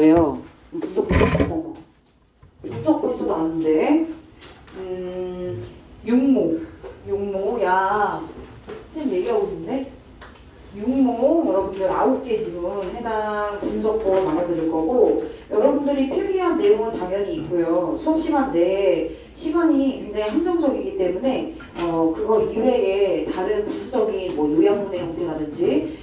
거예요. 분석 포인트도 아는데 육모 야 선생님 얘기하고 있는데 육모 여러분들 9개 지금 해당 분석법 나눠드릴 거고 여러분들이 필기한 내용은 당연히 있고요. 수업 시간 내에 시간이 굉장히 한정적이기 때문에 그거 이외에 다른 부수적인 뭐 요약문의 형태라든지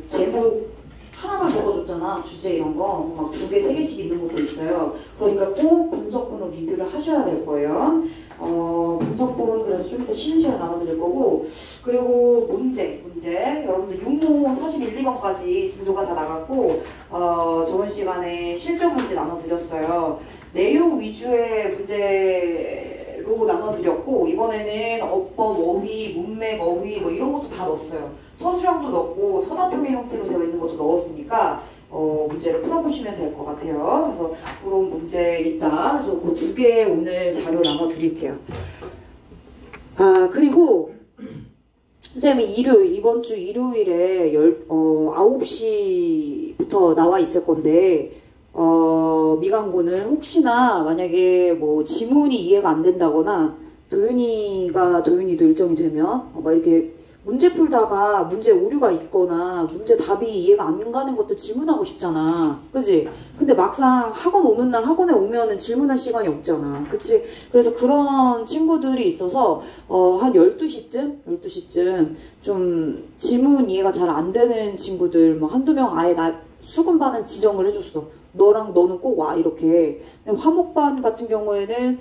제목 하나만 적어줬잖아. 주제 이런 거 막 2개, 3개씩 있는 것도 있어요. 그러니까 꼭 분석본을 리뷰를 하셔야 될 거예요. 분석본 그래서 좀 이따 쉬는 시간 나눠드릴 거고 그리고 문제 여러분들 6모 41, 2번까지 진도가 다 나갔고 저번 시간에 실전 문제 나눠드렸어요. 내용 위주의 문제로 나눠드렸고 이번에는 어법, 어휘, 문맥, 어휘 뭐 이런 것도 다 넣었어요. 서술형도 넣고 서답형의 형태로 되어 있는 것도 넣었으니까 문제를 풀어보시면 될 것 같아요. 그래서 그런 문제 있다. 그래서 그 2개 오늘 자료 나눠드릴게요. 그리고 선생님이 이번 주 일요일에 9시부터 나와 있을 건데 미강고는 혹시나 만약에 뭐 지문이 이해가 안 된다거나 도윤이도 일정이 되면 막 이렇게 문제 풀다가 문제 오류가 있거나 문제 답이 이해가 안 가는 것도 질문하고 싶잖아. 그치? 근데 막상 학원 오는 날 학원에 오면은 질문할 시간이 없잖아. 그치? 그래서 그런 친구들이 있어서 한 12시쯤 좀 지문 이해가 잘 안 되는 친구들 뭐 한두 명 아예 나 수금반은 지정을 해줬어. 너는 꼭 와 이렇게. 근데 화목반 같은 경우에는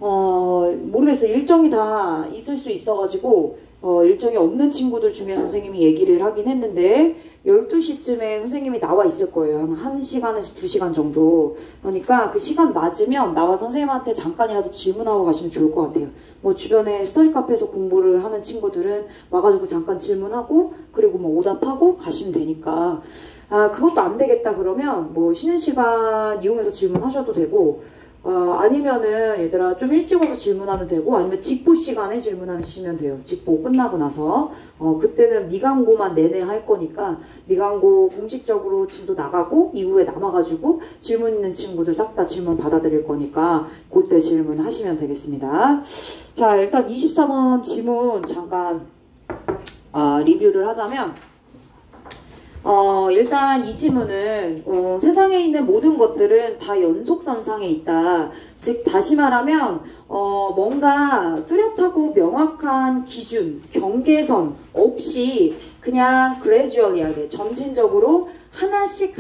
모르겠어요. 일정이 다 있을 수 있어가지고 일정이 없는 친구들 중에 선생님이 얘기를 하긴 했는데 12시쯤에 선생님이 나와 있을 거예요. 한 1시간에서 2시간 정도. 그러니까 그 시간 맞으면 나와 선생님한테 잠깐이라도 질문하고 가시면 좋을 것 같아요. 뭐 주변에 스터디 카페에서 공부를 하는 친구들은 와가지고 잠깐 질문하고 그리고 뭐 오답하고 가시면 되니까 그것도 안 되겠다 그러면 뭐 쉬는 시간 이용해서 질문하셔도 되고 아니면은 얘들아 좀 일찍 와서 질문하면 되고 아니면 직보 시간에 질문하시면 돼요. 직보 끝나고 나서 그때는 미강고만 내내 할 거니까 미강고 공식적으로 진도 나가고 이후에 남아가지고 질문 있는 친구들 싹 다 질문 받아드릴 거니까 그때 질문하시면 되겠습니다. 자 일단 24번 지문 잠깐 리뷰를 하자면 일단 이 지문은 세상에 있는 모든 것들은 다 연속선상에 있다. 즉 다시 말하면 뭔가 뚜렷하고 명확한 기준, 경계선 없이 그냥 gradually하게 점진적으로 하나씩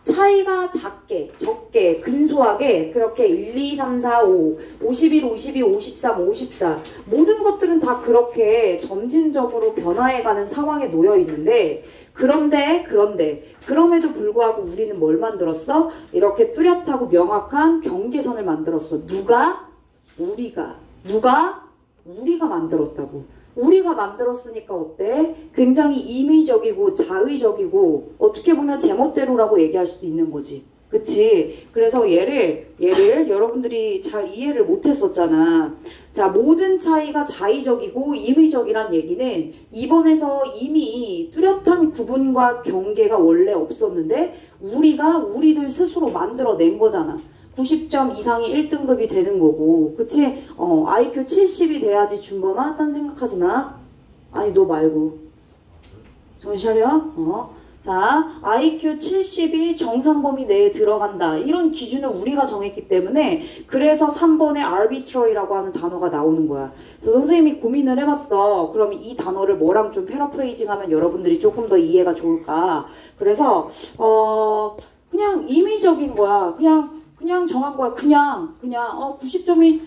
차이가 작게, 적게, 근소하게 그렇게 1, 2, 3, 4, 5, 51, 52, 53, 54 모든 것들은 다 그렇게 점진적으로 변화해가는 상황에 놓여 있는데 그럼에도 불구하고 우리는 뭘 만들었어? 이렇게 뚜렷하고 명확한 경계선을 만들었어. 누가? 우리가 만들었다고. 우리가 만들었으니까 어때? 굉장히 임의적이고 자의적이고 어떻게 보면 제멋대로라고 얘기할 수도 있는 거지. 그치? 그래서 얘를 여러분들이 잘 이해를 못했었잖아. 자, 모든 차이가 자의적이고 임의적이란 얘기는 이번에서 이미 뚜렷한 구분과 경계가 원래 없었는데 우리가 우리들 스스로 만들어낸 거잖아. 90점 이상이 1등급이 되는 거고 그치? IQ 70이 돼야지 준범아? 딴 생각하지 마. 아니 너 말고 정신 차려. 자, IQ 70이 정상 범위 내에 들어간다. 이런 기준을 우리가 정했기 때문에 그래서 3번에 arbitrary라고 하는 단어가 나오는 거야. 그래서 선생님이 고민을 해봤어. 그럼 이 단어를 뭐랑 좀 패러프레이징하면 여러분들이 조금 더 이해가 좋을까. 그래서 그냥 임의적인 거야. 그냥 정한 거야. 그냥 90점이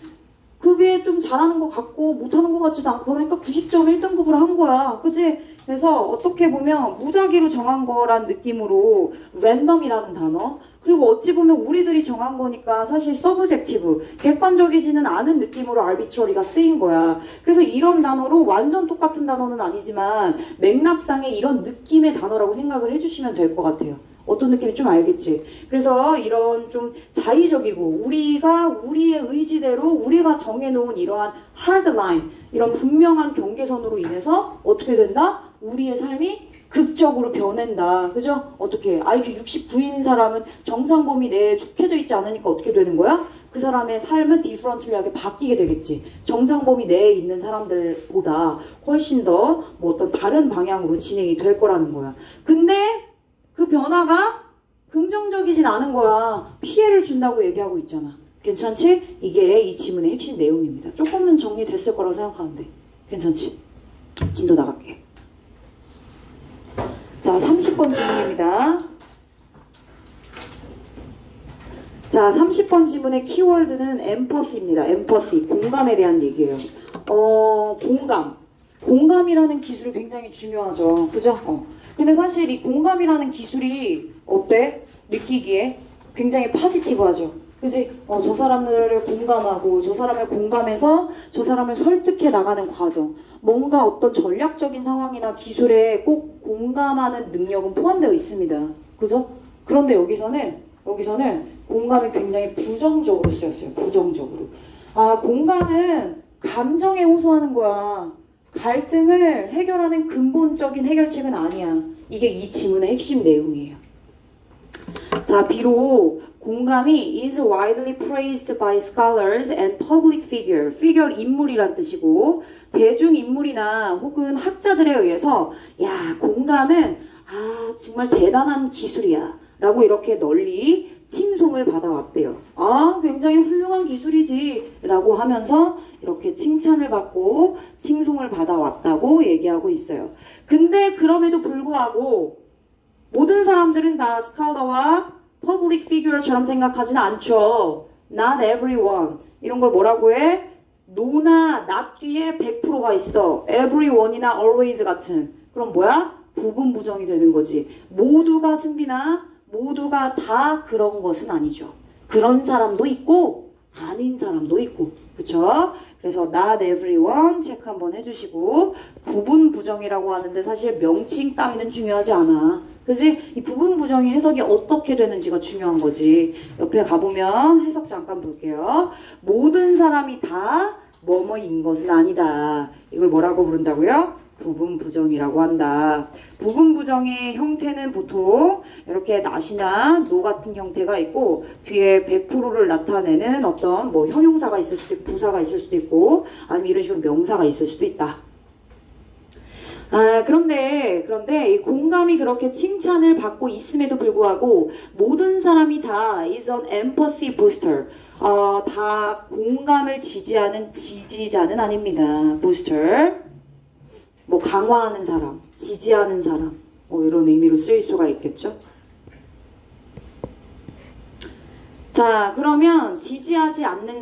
그게 좀 잘하는 것 같고 못하는 것 같지도 않고 그러니까 90점 1등급으로 한 거야. 그치? 그래서 어떻게 보면 무작위로 정한 거란 느낌으로 랜덤이라는 단어 그리고 어찌 보면 우리들이 정한 거니까 사실 서브젝티브 객관적이지는 않은 느낌으로 arbitrary가 쓰인 거야. 그래서 이런 단어로 완전 똑같은 단어는 아니지만 맥락상의 이런 느낌의 단어라고 생각을 해주시면 될 것 같아요. 어떤 느낌인지 좀 알겠지? 그래서 이런 좀 자의적이고 우리가 우리의 의지대로 우리가 정해놓은 이러한 hard line 이런 분명한 경계선으로 인해서 어떻게 된다? 우리의 삶이 극적으로 변한다. 그죠? 어떻게? IQ 69인 사람은 정상 범위 내에 속해져 있지 않으니까 어떻게 되는 거야? 그 사람의 삶은 디프런틀리하게 바뀌게 되겠지. 정상 범위 내에 있는 사람들보다 훨씬 더 뭐 어떤 다른 방향으로 진행이 될 거라는 거야. 근데 그 변화가 긍정적이진 않은 거야. 피해를 준다고 얘기하고 있잖아. 괜찮지? 이게 이 지문의 핵심 내용입니다. 조금은 정리됐을 거라고 생각하는데 괜찮지? 진도 나갈게. 자, 30번 질문입니다. 자, 30번 지문의 키워드는 empathy입니다. empathy, 공감에 대한 얘기예요. 공감이라는 기술이 굉장히 중요하죠. 그죠? 근데 사실 이 공감이라는 기술이 어때? 느끼기에 굉장히 파지티브하죠. 그지? 저 사람들을 공감하고 저 사람을 공감해서 저 사람을 설득해 나가는 과정. 뭔가 어떤 전략적인 상황이나 기술에 꼭 공감하는 능력은 포함되어 있습니다. 그죠? 그런데 여기서는 공감이 굉장히 부정적으로 쓰였어요. 부정적으로. 공감은 감정에 호소하는 거야. 갈등을 해결하는 근본적인 해결책은 아니야. 이게 이 지문의 핵심 내용이에요. 자, 비록 공감이 is widely praised by scholars and public figure. figure 인물이란 뜻이고 대중인물이나 혹은 학자들에 의해서 야, 공감은 정말 대단한 기술이야 라고 이렇게 널리 칭송을 받아왔대요. 굉장히 훌륭한 기술이지 라고 하면서 이렇게 칭찬을 받고 칭송을 받아왔다고 얘기하고 있어요. 근데 그럼에도 불구하고 모든 사람들은 다 스칼러와 퍼블릭 피규어처럼 생각하지는 않죠. Not everyone. 이런 걸 뭐라고 해? no나 not 뒤에 100%가 있어. everyone이나 always 같은. 그럼 뭐야? 부분 부정이 되는 거지. 모두가 승비나 모두가 다 그런 것은 아니죠. 그런 사람도 있고 아닌 사람도 있고. 그쵸? 그래서 not everyone 체크 한번 해주시고 부분 부정이라고 하는데 사실 명칭 따위는 중요하지 않아. 그지? 이 부분 부정의 해석이 어떻게 되는지가 중요한 거지. 옆에 가보면 해석 잠깐 볼게요. 모든 사람이 다 뭐뭐인 것은 아니다. 이걸 뭐라고 부른다고요? 부분 부정이라고 한다. 부분 부정의 형태는 보통 이렇게 not이나 no 같은 형태가 있고 뒤에 100%를 나타내는 어떤 뭐 형용사가 있을 수도 있고 부사가 있을 수도 있고 아니면 이런 식으로 명사가 있을 수도 있다. 그런데 이 공감이 그렇게 칭찬을 받고 있음에도 불구하고 모든 사람이 다 is an empathy booster. 다 공감을 지지하는 지지자는 아닙니다. booster. 뭐 강화하는 사람, 지지하는 사람, 이런 의미로 쓰일 수가 있겠죠. 자, 그러면 지지하지 않는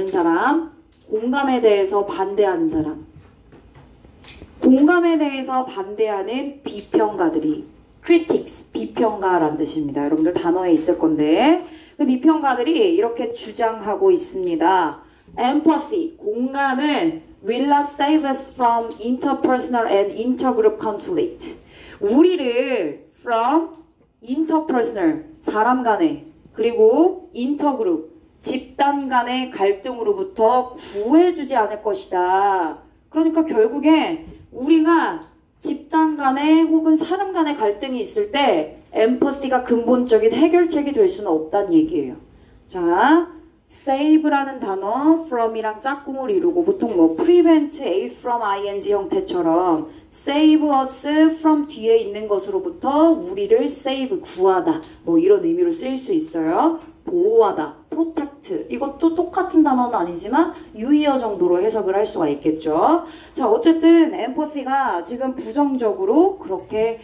사람, 공감에 대해서 반대하는 사람, 공감에 대해서 반대하는 비평가들이 critics, 비평가란 뜻입니다. 여러분들 단어에 있을 건데 그 비평가들이 이렇게 주장하고 있습니다. empathy, 공감은 will not save us from interpersonal and intergroup conflict. 우리를 from interpersonal, 사람 간의, 그리고 intergroup, 집단 간의 갈등으로부터 구해주지 않을 것이다. 그러니까 결국에 우리가 집단 간의 혹은 사람 간의 갈등이 있을 때 empathy가 근본적인 해결책이 될 수는 없다는 얘기예요. 자, save라는 단어 from이랑 짝꿍을 이루고 보통 뭐 prevent a from ing 형태처럼 save us from 뒤에 있는 것으로부터 우리를 save 구하다 뭐 이런 의미로 쓰일 수 있어요. 보호하다 protect 이것도 똑같은 단어는 아니지만 유의어 정도로 해석을 할 수가 있겠죠. 자, 어쨌든 empathy가 지금 부정적으로 그렇게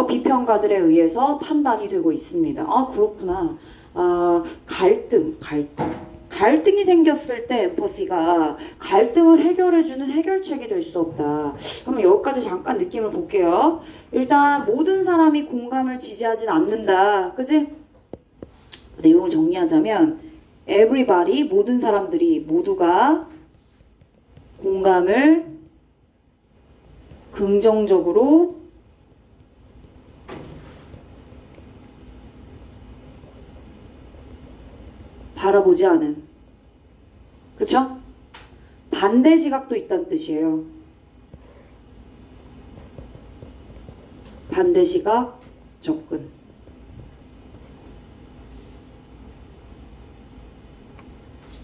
비평가들에 의해서 판단이 되고 있습니다. 그렇구나. 갈등이 생겼을 때 엠퍼시가 갈등을 해결해주는 해결책이 될 수 없다. 그럼 여기까지 잠깐 느낌을 볼게요. 일단 모든 사람이 공감을 지지하진 않는다. 그치? 내용을 정리하자면 everybody, 모든 사람들이 모두가 공감을 긍정적으로 바라보지 않음. 그쵸? 반대 시각도 있다는 뜻이에요. 반대시각 접근.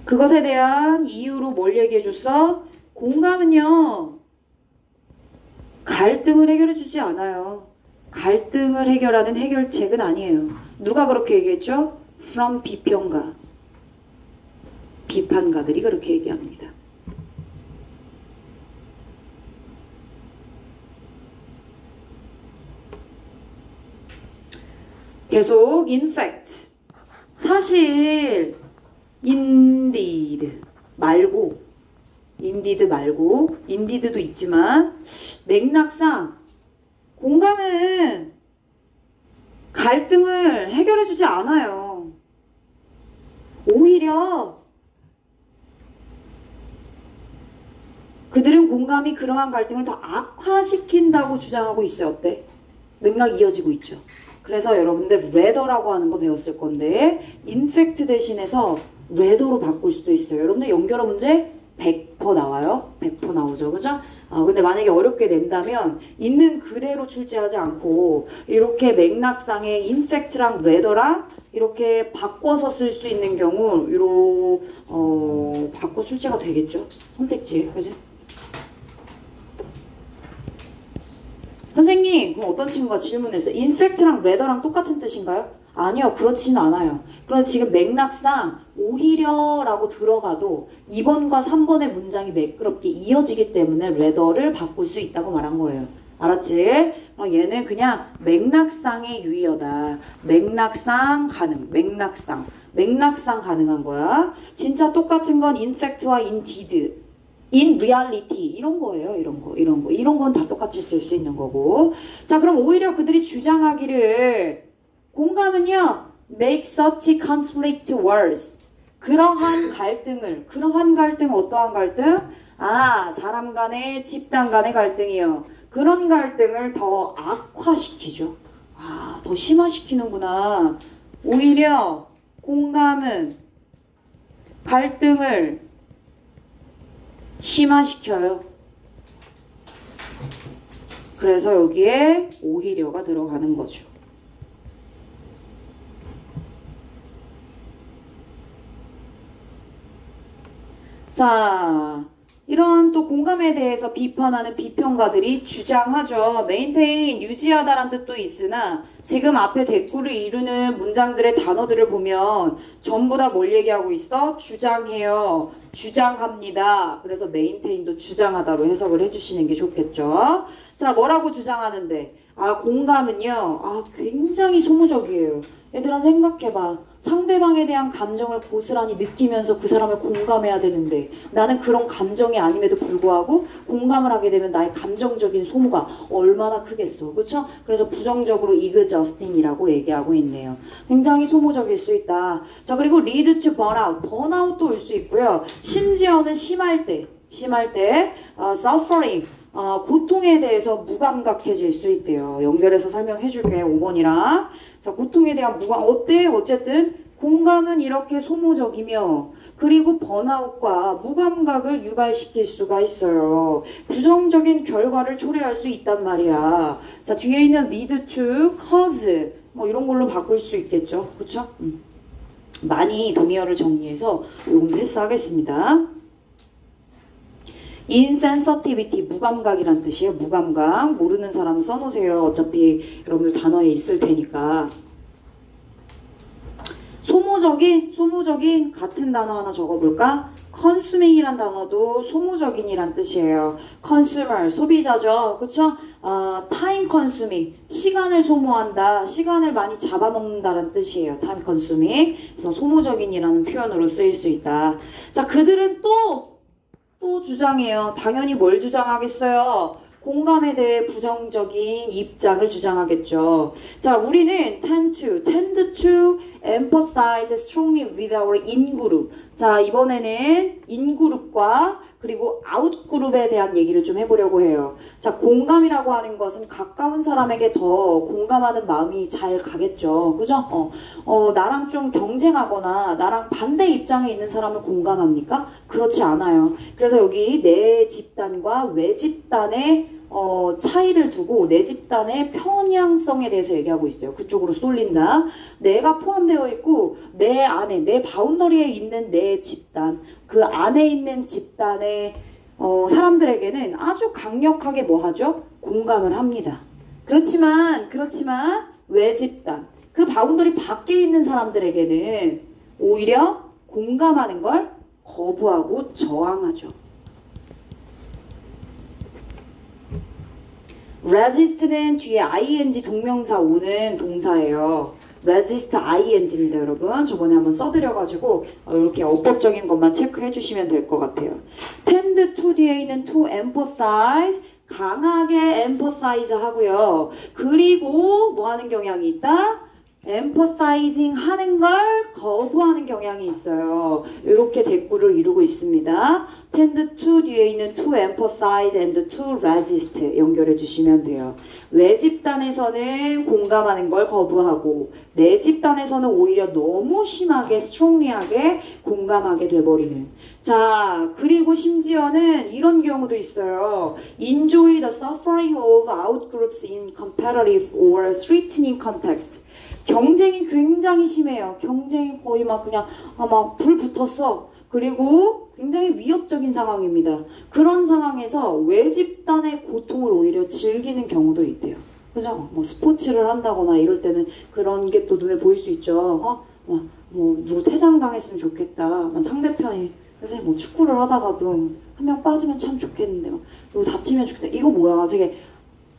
그것에 대한 이유로 뭘 얘기해줬어? 공감은요, 갈등을 해결해주지 않아요. 갈등을 해결하는 해결책은 아니에요. 누가 그렇게 얘기했죠? From 비평가. 비판가들이 그렇게 얘기합니다. 계속 in fact. 사실 indeed 말고 indeed도 있지만 맥락상 공감은 갈등을 해결해주지 않아요. 오히려 그들은 공감이 그러한 갈등을 더 악화시킨다고 주장하고 있어요. 어때? 맥락 이어지고 있죠. 그래서 여러분들 rather라고 하는 거 배웠을 건데 in fact 대신해서 rather로 바꿀 수도 있어요. 여러분들 연결어 문제 100% 나와요. 100% 나오죠. 그죠? 근데 만약에 어렵게 낸다면 있는 그대로 출제하지 않고 이렇게 맥락상의 in fact랑 rather랑 이렇게 바꿔서 쓸 수 있는 경우 바꿔 출제가 되겠죠. 선택지. 그지? 선생님, 그럼 어떤 친구가 질문했어요? in fact랑 rather랑 똑같은 뜻인가요? 아니요, 그렇지는 않아요. 그런데 지금 맥락상 오히려라고 들어가도 2번과 3번의 문장이 매끄럽게 이어지기 때문에 rather를 바꿀 수 있다고 말한 거예요. 알았지? 얘는 그냥 맥락상의 유의어다. 맥락상 가능. 맥락상 가능한 거야. 진짜 똑같은 건 in fact와 indeed. in reality 이런 거예요. 이런 건 다 똑같이 쓸 수 있는 거고. 자, 그럼 오히려 그들이 주장하기를 공감은요, make such conflict worse. 그러한 갈등, 어떠한 갈등? 사람 간의, 집단 간의 갈등이요. 그런 갈등을 더 악화시키죠. 더 심화시키는구나. 오히려 공감은 갈등을 심화시켜요. 그래서 여기에 오히려가 들어가는 거죠. 자, 이런 또 공감에 대해서 비판하는 비평가들이 주장하죠. maintain, 유지하다란 뜻도 있으나 지금 앞에 대꾸를 이루는 문장들의 단어들을 보면 전부 다 뭘 얘기하고 있어? 주장해요. 주장합니다. 그래서 maintain도 주장하다로 해석을 해주시는 게 좋겠죠. 자, 뭐라고 주장하는데? 공감은요. 굉장히 소모적이에요. 얘들아 생각해봐. 상대방에 대한 감정을 고스란히 느끼면서 그 사람을 공감해야 되는데 나는 그런 감정이 아님에도 불구하고 공감을 하게 되면 나의 감정적인 소모가 얼마나 크겠어. 그렇죠? 그래서 부정적으로 exhausting이라고 얘기하고 있네요. 굉장히 소모적일 수 있다. 자, 그리고 lead to burnout. 번아웃도 올 수 있고요. 심지어는 심할 때 suffering. 고통에 대해서 무감각해질 수 있대요. 연결해서 설명해 줄게요. 5번이랑. 자, 고통에 대한 어때? 어쨌든 공감은 이렇게 소모적이며 그리고 번아웃과 무감각을 유발시킬 수가 있어요. 부정적인 결과를 초래할 수 있단 말이야. 자, 뒤에 있는 lead to cause 이런 걸로 바꿀 수 있겠죠. 그쵸? 많이 동의어를 정리해서 이건 패스하겠습니다. insensitivity, 무감각이란 뜻이에요. 무감각. 모르는 사람 써놓으세요. 어차피 여러분들 단어에 있을 테니까. 소모적인 같은 단어 하나 적어볼까? consuming이란 단어도 소모적인이란 뜻이에요. consumer, 소비자죠. 그쵸? time consuming, 시간을 소모한다. 시간을 많이 잡아먹는다는 뜻이에요. time consuming. 그래서 소모적인이라는 표현으로 쓰일 수 있다. 자, 그들은 또 주장해요. 당연히 뭘 주장하겠어요? 공감에 대해 부정적인 입장을 주장하겠죠. 자, 우리는 tend to empathize strongly with our in-group. 자, 이번에는 in-group과 그리고 out-group에 대한 얘기를 좀 해보려고 해요. 자, 공감이라고 하는 것은 가까운 사람에게 더 공감하는 마음이 잘 가겠죠. 그죠? 나랑 좀 경쟁하거나 나랑 반대 입장에 있는 사람을 공감합니까? 그렇지 않아요. 그래서 여기 내 집단과 외 집단의 차이를 두고 내 집단의 편향성에 대해서 얘기하고 있어요. 그쪽으로 쏠린다. 내가 포함되어 있고 내 안에 내 바운더리에 있는 내 집단, 그 안에 있는 집단의 사람들에게는 아주 강력하게 뭐 하죠? 공감을 합니다. 그렇지만 외 집단, 그 바운더리 밖에 있는 사람들에게는 오히려 공감하는 걸 거부하고 저항하죠. resist는 뒤에 ing 동명사 오는 동사예요. resist ing입니다, 여러분. 저번에 한번 써드려가지고 이렇게 어법적인 것만 체크해 주시면 될 것 같아요. tend to 뒤에 있는 to emphasize, 강하게 emphasize 하고요. 그리고 뭐 하는 경향이 있다? emphasizing 하는 걸 거부하는 경향이 있어요. 이렇게 대꾸를 이루고 있습니다. tend to 뒤에 있는 to emphasize and to resist 연결해 주시면 돼요. 외 집단에서는 공감하는 걸 거부하고 내 집단에서는 오히려 너무 심하게 strongly하게 공감하게 돼버리는. 자, 그리고 심지어는 이런 경우도 있어요. enjoy the suffering of outgroups in competitive or threatening context. 경쟁이 굉장히 심해요. 경쟁이 거의 막 그냥 막 불 붙었어. 그리고 굉장히 위협적인 상황입니다. 그런 상황에서 외 집단의 고통을 오히려 즐기는 경우도 있대요. 그죠? 뭐 스포츠를 한다거나 이럴 때는 그런 게 또 눈에 보일 수 있죠. 뭐 누구 퇴장당했으면 좋겠다. 상대편이 그래서 뭐 축구를 하다가도 한 명 빠지면 참 좋겠는데 누구 다치면 좋겠다. 이거 뭐야?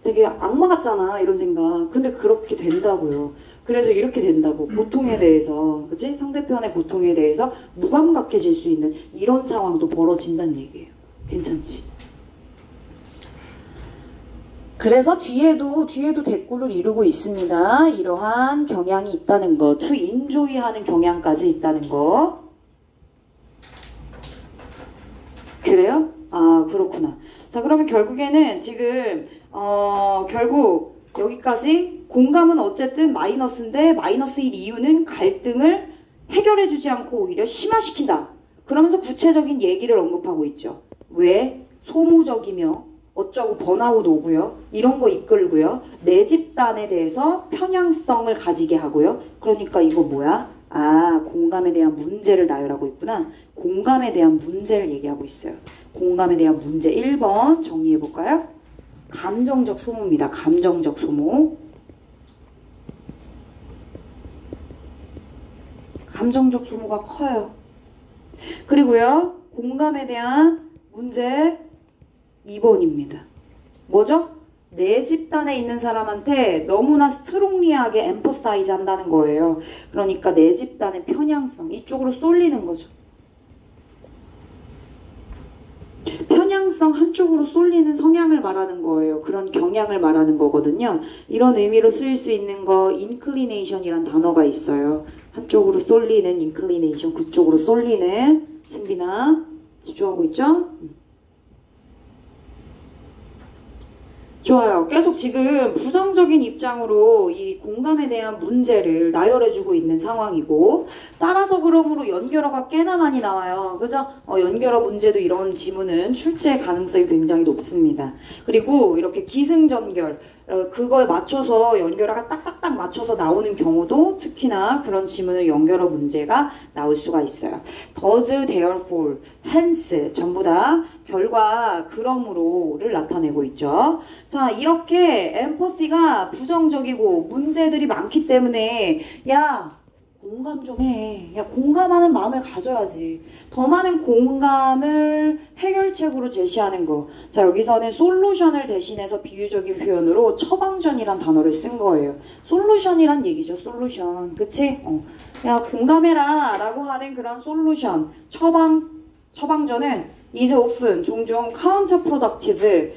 되게 악마 같잖아, 이런 생각. 근데 그렇게 된다고요. 그래서 이렇게 된다고. 고통에 대해서, 그치? 상대편의 고통에 대해서 무감각해질 수 있는 이런 상황도 벌어진다는 얘기예요. 괜찮지? 그래서 뒤에도 대꾸를 이루고 있습니다. 이러한 경향이 있다는 거. to enjoy 하는 경향까지 있다는 거. 그래요? 아, 그렇구나. 자, 그러면 결국에는 지금 결국 여기까지 공감은 어쨌든 마이너스인데 마이너스인 이유는 갈등을 해결해주지 않고 오히려 심화시킨다. 그러면서 구체적인 얘기를 언급하고 있죠. 왜? 소모적이며 어쩌고 번아웃 오고요. 이런 거 이끌고요. 내 집단에 대해서 편향성을 가지게 하고요. 그러니까 이거 뭐야? 아, 공감에 대한 문제를 나열하고 있구나. 공감에 대한 문제를 얘기하고 있어요. 공감에 대한 문제 1번 정리해볼까요? 감정적 소모입니다. 감정적 소모. 감정적 소모가 커요. 그리고요, 공감에 대한 문제 2번입니다. 뭐죠? 내 집단에 있는 사람한테 너무나 스트롱리하게 엠퍼사이즈 한다는 거예요. 그러니까 내 집단의 편향성, 이쪽으로 쏠리는 거죠. 편향성 한쪽으로 쏠리는 성향을 말하는 거예요. 그런 경향을 말하는 거거든요. 이런 의미로 쓰일 수 있는 거 inclination이란 단어가 있어요. 한쪽으로 쏠리는 inclination, 그쪽으로 쏠리는. 승빈아 집중하고 있죠? 좋아요. 계속 지금 부정적인 입장으로 이 공감에 대한 문제를 나열해주고 있는 상황이고, 따라서 그러므로 연결어가 꽤나 많이 나와요. 그죠? 연결어 문제도 이런 지문은 출제의 가능성이 굉장히 높습니다. 그리고 이렇게 기승전결, 그거에 맞춰서 연결어가 딱딱딱 맞춰서 나오는 경우도 특히나 그런 지문은 연결어 문제가 나올 수가 있어요. does, therefore, hence 전부 다 결과 그러므로를 나타내고 있죠. 자, 이렇게 empathy가 부정적이고 문제들이 많기 때문에 야, 공감 좀 해. 야, 공감하는 마음을 가져야지. 더 많은 공감을 해결책으로 제시하는 거. 자, 여기서는 솔루션을 대신해서 비유적인 표현으로 처방전이란 단어를 쓴 거예요. 솔루션이란 얘기죠. 솔루션. 그치? 야, 공감해라 라고 하는 그런 솔루션. 처방전은 is often 종종 counterproductive,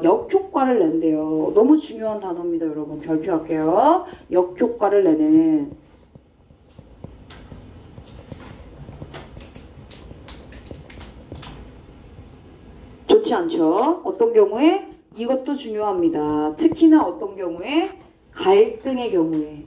역효과를 낸대요. 너무 중요한 단어입니다, 여러분. 별표할게요. 역효과를 내는. 좋지 않죠? 어떤 경우에? 이것도 중요합니다. 특히나 어떤 경우에? 갈등의 경우에.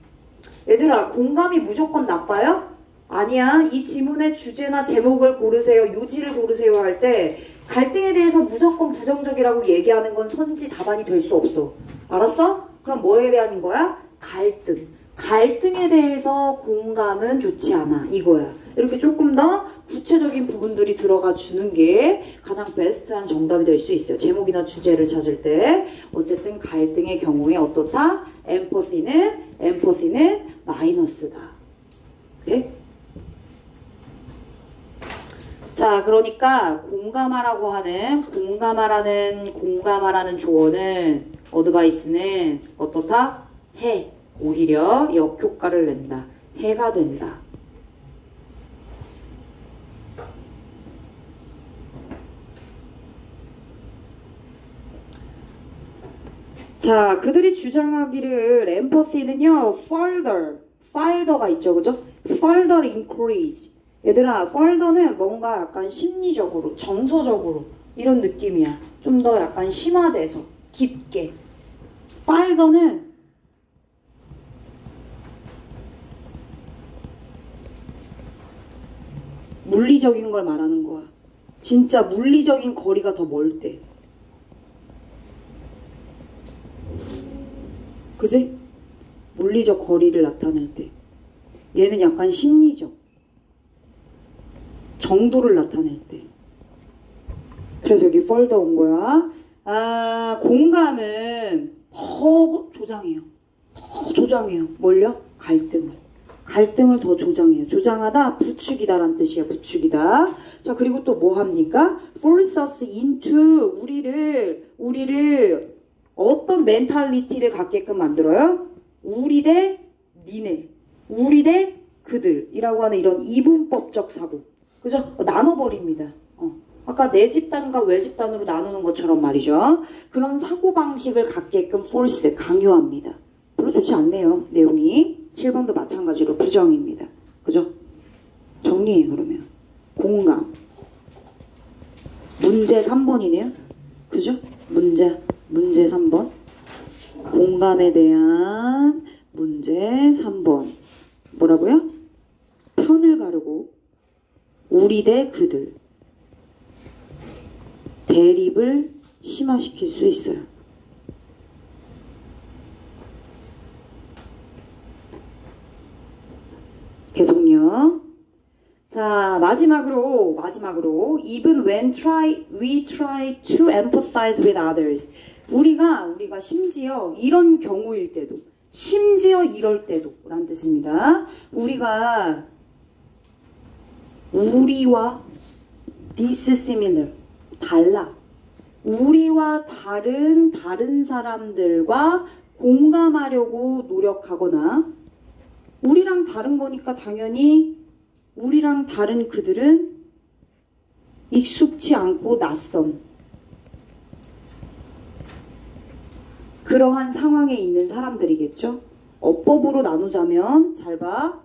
얘들아, 공감이 무조건 나빠요? 아니야. 이 지문의 주제나 제목을 고르세요. 요지를 고르세요 할 때 갈등에 대해서 무조건 부정적이라고 얘기하는 건 선지 답안이 될 수 없어. 알았어? 그럼 뭐에 대한 거야? 갈등. 갈등에 대해서 공감은 좋지 않아. 이거야. 이렇게 조금 더 구체적인 부분들이 들어가 주는 게 가장 베스트한 정답이 될 수 있어요. 제목이나 주제를 찾을 때. 어쨌든 갈등의 경우에 어떻다? 엠퍼시는 마이너스다. 오케이? 자, 그러니까 공감하라고 하는 공감하라는 조어는 어드바이스는 어떻다? 해. 오히려 역효과를 낸다. 해가 된다. 자, 그들이 주장하기를 empathy는요, further가 있죠, 그죠? further increase. 얘들아, further는 뭔가 약간 심리적으로, 정서적으로 이런 느낌이야. 좀 더 약간 심화돼서, 깊게. further는 물리적인 걸 말하는 거야. 진짜 물리적인 거리가 더 멀 때. 그지? 물리적 거리를 나타낼 때. 얘는 약간 심리적. 정도를 나타낼 때. 그래서 여기 further 온 거야. 아, 공감은 더 조장해요. 더 조장해요. 뭘요? 갈등을 더 조장해요. 조장하다, 부추기다 라는 뜻이에요. 부추기다. 자, 그리고 또 뭐 합니까? force us into, 우리를 어떤 멘탈리티를 갖게끔 만들어요? 우리 대 니네, 우리 대 그들이라고 하는 이런 이분법적 사고. 그죠? 나눠버립니다. 아까 내 집단과 외 집단으로 나누는 것처럼 말이죠. 그런 사고방식을 갖게끔 force, 강요합니다. 별로 좋지 않네요. 내용이. 7번도 마찬가지로 부정입니다. 그죠? 정리해 그러면. 공감. 문제 3번이네요. 그죠? 문제 3번. 공감에 대한 문제 3번. 뭐라고요? 편을 가르고 우리 대 그들. 대립을 심화시킬 수 있어요. 계속요. 자, 마지막으로 even when we try to empathize with others. 우리가 심지어 이런 경우일 때도, 심지어 이럴 때도 라는 뜻입니다. 우리와 dissimilar, 달라. 우리와 다른 사람들과 공감하려고 노력하거나, 우리랑 다른 거니까 당연히 우리랑 다른 그들은 익숙치 않고 낯선 그러한 상황에 있는 사람들이겠죠. 어법으로 나누자면 잘 봐.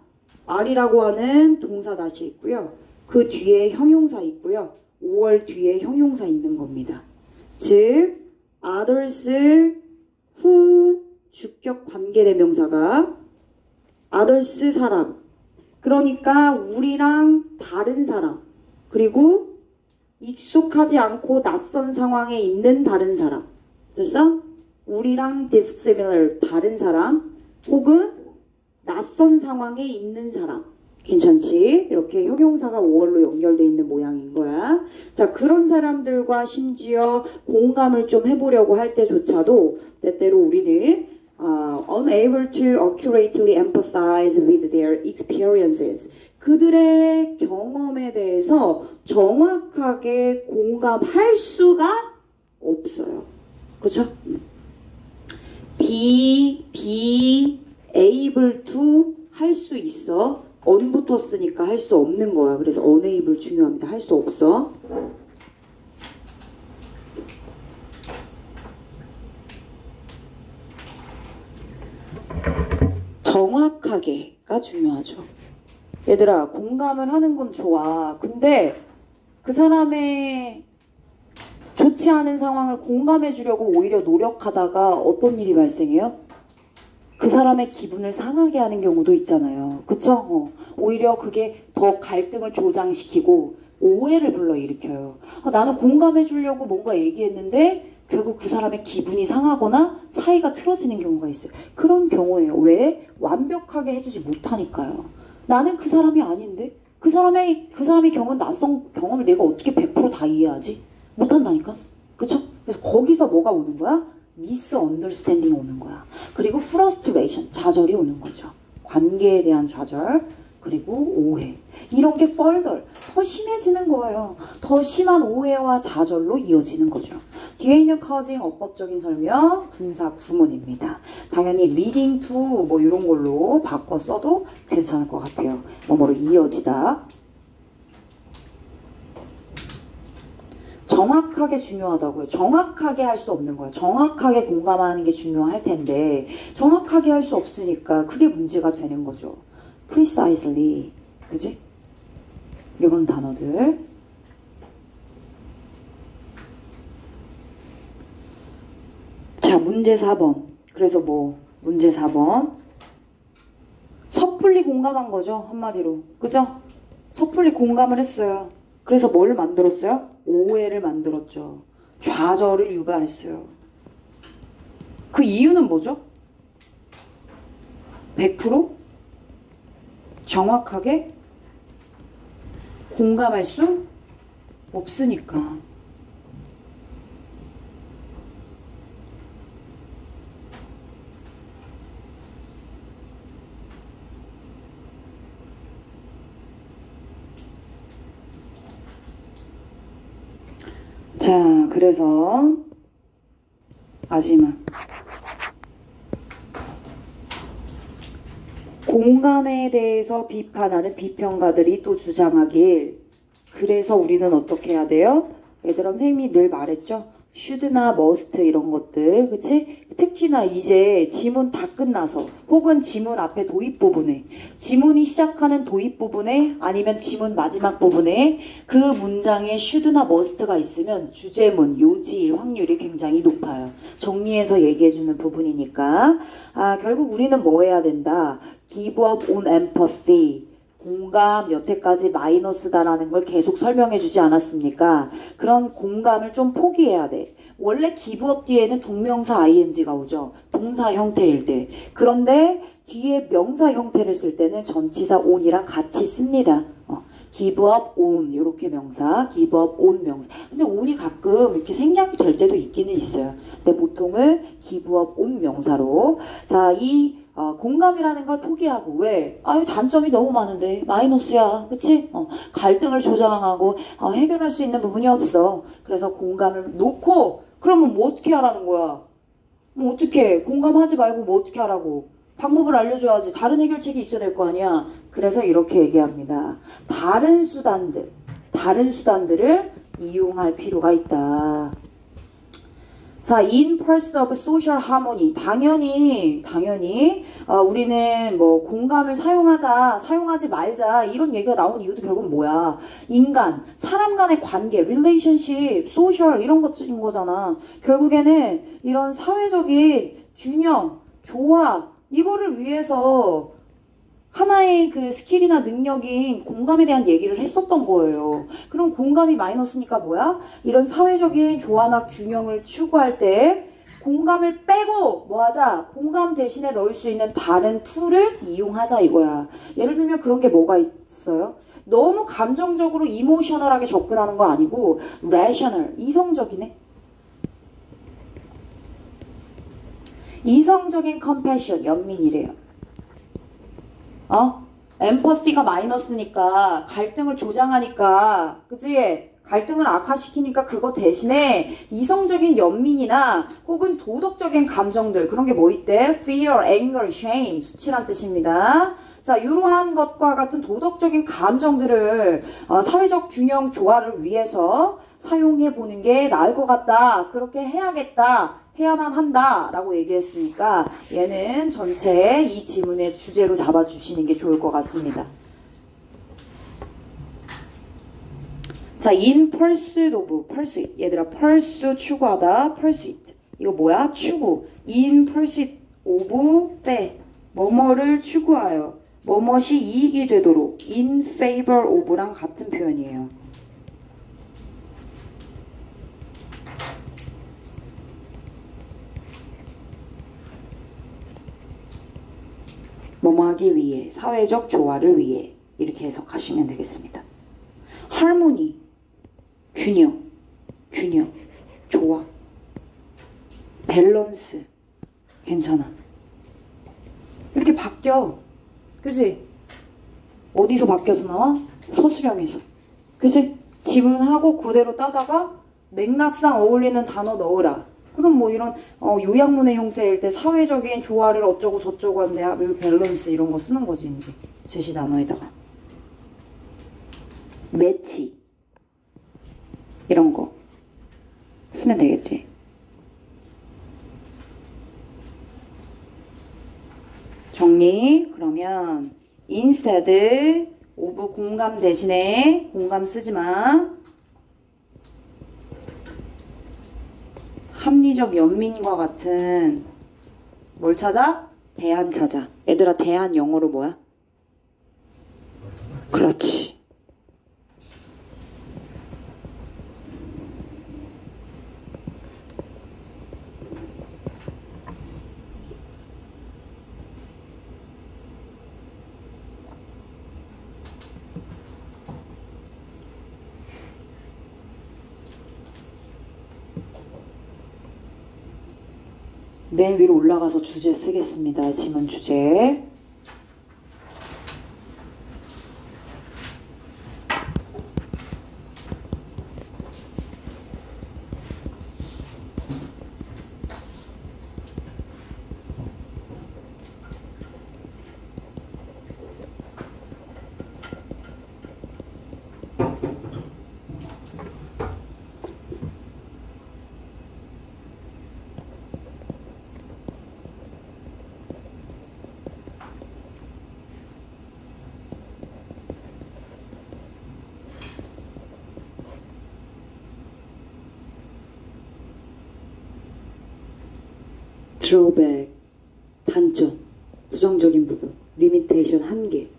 R이라고 하는 동사 다시 있고요. 그 뒤에 형용사 있고요. 5월 뒤에 형용사 있는 겁니다. 즉 others who 주격 관계대명사가 others 사람, 그러니까 우리랑 다른 사람, 그리고 익숙하지 않고 낯선 상황에 있는 다른 사람. 됐어? 우리랑 dissimilar, 다른 사람, 혹은 낯선 상황에 있는 사람. 괜찮지? 이렇게 형용사가 5월로 연결되어 있는 모양인 거야. 자, 그런 사람들과 심지어 공감을 좀 해보려고 할 때조차도 때때로 우리는 unable to accurately empathize with their experiences. 그들의 경험에 대해서 정확하게 공감할 수가 없어요. 그렇죠? be able to 할 수 있어. on 붙었으니까 할 수 없는 거야. 그래서 unable 중요합니다. 할 수 없어. 정확하게가 중요하죠. 얘들아, 공감을 하는 건 좋아. 근데 그 사람의 좋지 않은 상황을 공감해 주려고 오히려 노력하다가 어떤 일이 발생해요? 그 사람의 기분을 상하게 하는 경우도 있잖아요. 그쵸? 오히려 그게 더 갈등을 조장시키고 오해를 불러일으켜요. 나는 공감해 주려고 뭔가 얘기했는데 결국 그 사람의 기분이 상하거나 사이가 틀어지는 경우가 있어요. 그런 경우에요. 왜? 완벽하게 해주지 못하니까요. 나는 그 사람이 아닌데 그 사람의 경험은 낯선 경험을 내가 어떻게 100% 다 이해하지? 못한다니까? 그쵸? 그래서 거기서 뭐가 오는 거야? misunderstanding 오는 거야. 그리고 frustration, 좌절이 오는 거죠. 관계에 대한 좌절, 그리고 오해. 이런 게 further, 더 심해지는 거예요. 더 심한 오해와 좌절로 이어지는 거죠. 뒤에 있는 causing 어법적인 설명, 분사 구문입니다. 당연히 leading to 뭐 이런 걸로 바꿔 써도 괜찮을 것 같아요. 뭐뭐로 이어지다. 정확하게 중요하다고요. 정확하게 할 수 없는 거예요. 정확하게 공감하는 게 중요할 텐데 정확하게 할 수 없으니까 그게 문제가 되는 거죠. precisely, 그지? 이런 단어들. 자, 문제 4번. 그래서 뭐 문제 4번 섣불리 공감한 거죠. 한마디로. 그죠? 섣불리 공감을 했어요. 그래서 뭘 만들었어요? 오해를 만들었죠. 좌절을 유발했어요. 그 이유는 뭐죠? 100% 정확하게 공감할 수 없으니까. 자, 그래서 마지막 공감에 대해서 비판하는 비평가들이 또 주장하길, 그래서 우리는 어떻게 해야 돼요? 얘들아, 선생님이 늘 말했죠? should나 must 이런 것들, 그치? 특히나 이제 지문 다 끝나서 혹은 지문 앞에 도입 부분에, 지문이 시작하는 도입 부분에 아니면 지문 마지막 부분에 그 문장에 should나 must가 있으면 주제문, 요지일 확률이 굉장히 높아요. 정리해서 얘기해주는 부분이니까. 결국 우리는 뭐 해야 된다? Give up on empathy. 공감 여태까지 마이너스다라는 걸 계속 설명해 주지 않았습니까? 그런 공감을 좀 포기해야 돼. 원래 give up 뒤에는 동명사 ing가 오죠. 동사 형태일 때. 그런데 뒤에 명사 형태를 쓸 때는 전치사 on이랑 같이 씁니다. give up on 이렇게 명사, give up on 명사. 근데 on이 가끔 이렇게 생략이 될 때도 있기는 있어요. 근데 보통은 give up on 명사로. 자, 이 공감이라는 걸 포기하고. 왜? 단점이 너무 많은데 마이너스야, 그치? 갈등을 조장하고 해결할 수 있는 부분이 없어. 그래서 공감을 놓고 그러면 뭐 어떻게 하라는 거야? 뭐 어떻게 공감하지 말고 뭐 어떻게 하라고? 방법을 알려줘야지. 다른 해결책이 있어야 될 거 아니야. 그래서 이렇게 얘기합니다. 다른 수단들을 이용할 필요가 있다. 자, in pursuit of social harmony. 당연히 우리는 뭐 공감을 사용하지 말자 이런 얘기가 나온 이유도 결국은 뭐야? 인간, 사람 간의 관계, relationship, social 이런 것인 거잖아. 결국에는 이런 사회적인 균형, 조화 이거를 위해서 하나의 그 스킬이나 능력인 공감에 대한 얘기를 했었던 거예요. 그럼 공감이 마이너스니까 뭐야? 이런 사회적인 조화나 균형을 추구할 때 공감을 빼고 뭐 하자? 공감 대신에 넣을 수 있는 다른 툴을 이용하자 이거야. 예를 들면 그런 게 뭐가 있어요? 너무 감정적으로 이모셔널하게 접근하는 거 아니고 rational, 이성적이네. 이성적인 compassion, 연민이래요. 엠퍼시가 마이너스니까 갈등을 조장하니까, 그치? 갈등을 악화시키니까 그거 대신에 이성적인 연민이나 혹은 도덕적인 감정들, 그런 게 뭐 있대? fear, anger, shame, 수치란 뜻입니다. 자, 이러한 것과 같은 도덕적인 감정들을 사회적 균형 조화를 위해서 사용해보는 게 나을 것 같다. 그렇게 해야겠다. 해야만 한다 라고 얘기했으니까 얘는 전체 이 지문의 주제로 잡아주시는 게 좋을 것 같습니다. 자, in pursuit of, pursuit. 얘들아, pursue 추구하다, pursuit. 이거 뭐야? 추구. in pursuit of 빼 뭐뭐를 추구하여 뭐뭇이 이익이 되도록 in favor of랑 같은 표현이에요. 뭐뭐 하기 위해, 사회적 조화를 위해 이렇게 해석하시면 되겠습니다. harmony, 균형, 조화, 밸런스, 괜찮아. 이렇게 바뀌어. 그지? 어디서 바뀌어서 나와? 서술형에서. 그지? 지문하고 그대로 따다가 맥락상 어울리는 단어 넣으라. 그럼 뭐 이런 요약문의 형태일 때 사회적인 조화를 어쩌고 저쩌고 한데 밸런스 이런 거 쓰는 거지 이제 제시 단어에다가. 매치 이런 거 쓰면 되겠지. 정리. 그러면 instead of 공감 대신에 공감 쓰지마. 합리적 연민과 같은 뭘 찾아? 대안 찾아. 얘들아 대안 영어로 뭐야? 그렇지. 맨 위로 올라가서 주제 쓰겠습니다. 지문 주제. 드로백, 단점, 부정적인 부분, 리미테이션, 한계.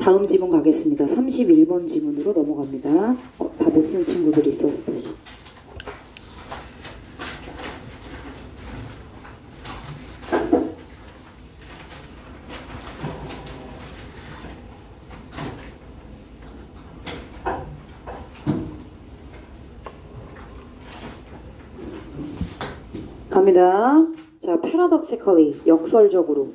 다음 지문 가겠습니다. 31번 지문으로 넘어갑니다. 다 못 쓴 친구들이 있어서 다시. 갑니다. 자, paradoxically, 역설적으로.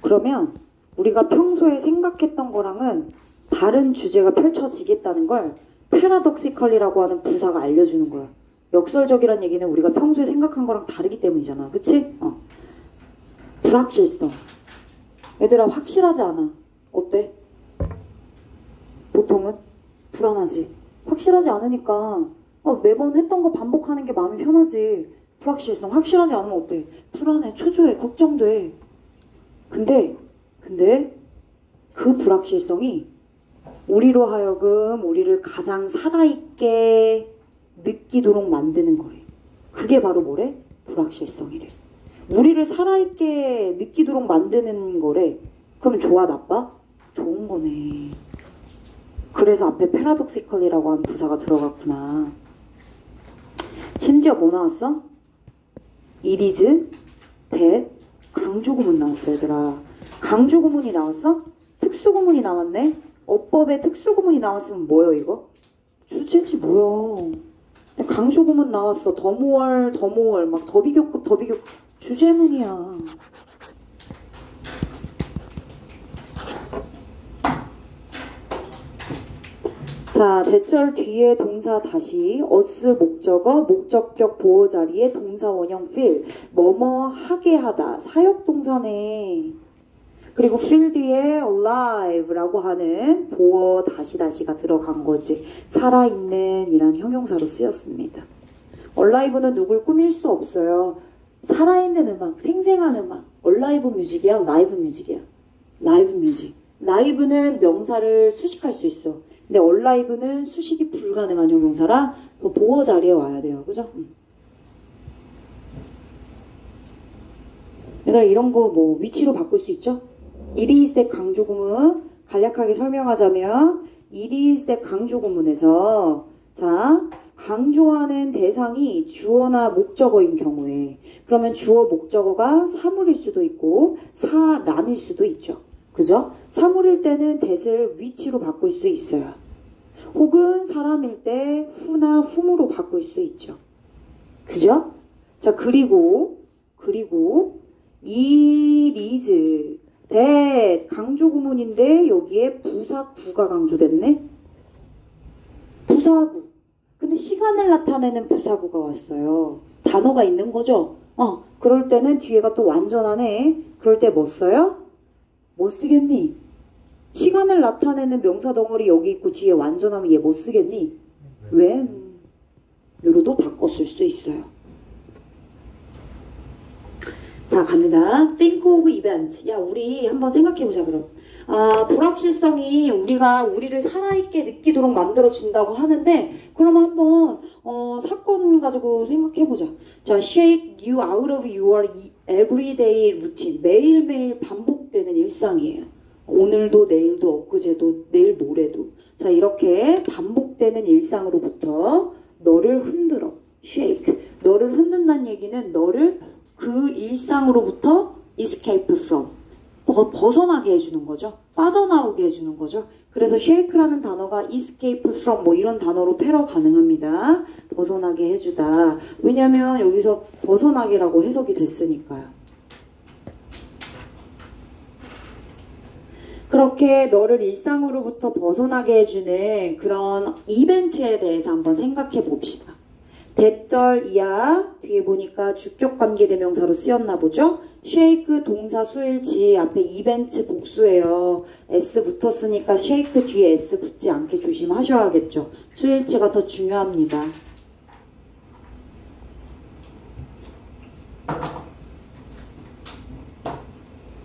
그러면 우리가 평소에 생각했던 거랑은 다른 주제가 펼쳐지겠다는 걸 paradoxically라고 하는 부사가 알려주는 거야. 역설적이란 얘기는 우리가 평소에 생각한 거랑 다르기 때문이잖아. 그치? 불확실성. 얘들아 확실하지 않아. 어때? 보통은? 불안하지. 확실하지 않으니까 매번 했던 거 반복하는 게 마음이 편하지. 불확실성. 확실하지 않으면 어때? 불안해, 초조해, 걱정돼. 근데 그 불확실성이 우리로 하여금 우리를 가장 살아있게 느끼도록 만드는 거래. 그게 바로 뭐래? 불확실성이래. 우리를 살아있게 느끼도록 만드는 거래. 그러면 좋아, 나빠? 좋은 거네. 그래서 앞에 paradoxically라고 하는 부사가 들어갔구나. 심지어 뭐 나왔어? it is, that, 강조구문 나왔어, 얘들아. 강조구문이 나왔어? 특수구문이 나왔네? 어법에 특수구문이 나왔으면 뭐예요, 이거? 주제지, 뭐야. 강조구문 나왔어. 더모얼, 막 더비교급, 주제문이야. 자, 대절 뒤에 동사 다시 us 목적어, 목적격 보호 자리에 동사 원형 feel, 뭐뭐 하게 하다, 사역동사네. 그리고 feel 뒤에 alive라고 하는 보어 다시가 들어간 거지. 살아있는 이란 형용사로 쓰였습니다. alive는 누굴 꾸밀 수 없어요. 살아있는 음악, 생생한 음악. 얼라이브 뮤직이야, 라이브 뮤직이야. 라이브 뮤직. 라이브는 명사를 수식할 수 있어. 근데 얼라이브는 수식이 불가능한 형용사라 보어 자리에 와야 돼요. 그죠? 얘들아 이런 거 뭐 위치로 바꿀 수 있죠? It is that 강조구문 간략하게 설명하자면 It is that 강조구문에서 자 강조하는 대상이 주어나 목적어인 경우에 그러면 주어 목적어가 사물일 수도 있고 사람일 수도 있죠. 그죠? 사물일 때는 that을 위치로 바꿀 수 있어요. 혹은 사람일 때 who나 whom으로 바꿀 수 있죠. 그죠? 자 그리고 it is that 강조구문인데 여기에 부사구가 강조됐네. 부사구. 근데 시간을 나타내는 부사구가 왔어요. 단어가 있는 거죠. 그럴 때는 뒤에가 또 완전하네. 그럴 때 뭐 써요? 뭐 쓰겠니? 시간을 나타내는 명사 덩어리 여기 있고 뒤에 완전하면 얘 뭐 쓰겠니? when으로도 바꿨을 수 있어요. 자 갑니다. Think of event. 야 우리 한번 생각해보자 그럼. 불확실성이 우리를 살아있게 느끼도록 만들어준다고 하는데 그러면 한번 사건 가지고 생각해보자. 자, shake you out of your everyday routine. 매일매일 반복되는 일상이에요. 오늘도 내일도 엊그제도 내일 모레도. 자 이렇게 반복되는 일상으로부터 너를 흔들어. shake. 너를 흔든다는 얘기는 너를 그 일상으로부터 escape from. 벗어나게 해주는 거죠. 빠져나오게 해주는 거죠. 그래서 shake라는 단어가 escape from 뭐 이런 단어로 패러 가능합니다. 벗어나게 해주다. 왜냐면 여기서 벗어나게라고 해석이 됐으니까요. 그렇게 너를 일상으로부터 벗어나게 해주는 그런 이벤트에 대해서 한번 생각해 봅시다. 대절 이하 뒤에 보니까 주격관계대명사로 쓰였나 보죠. shake 동사 수일치 앞에 이벤트 복수예요. s 붙었으니까 shake 뒤에 s 붙지 않게 조심하셔야겠죠. 수일치가 더 중요합니다.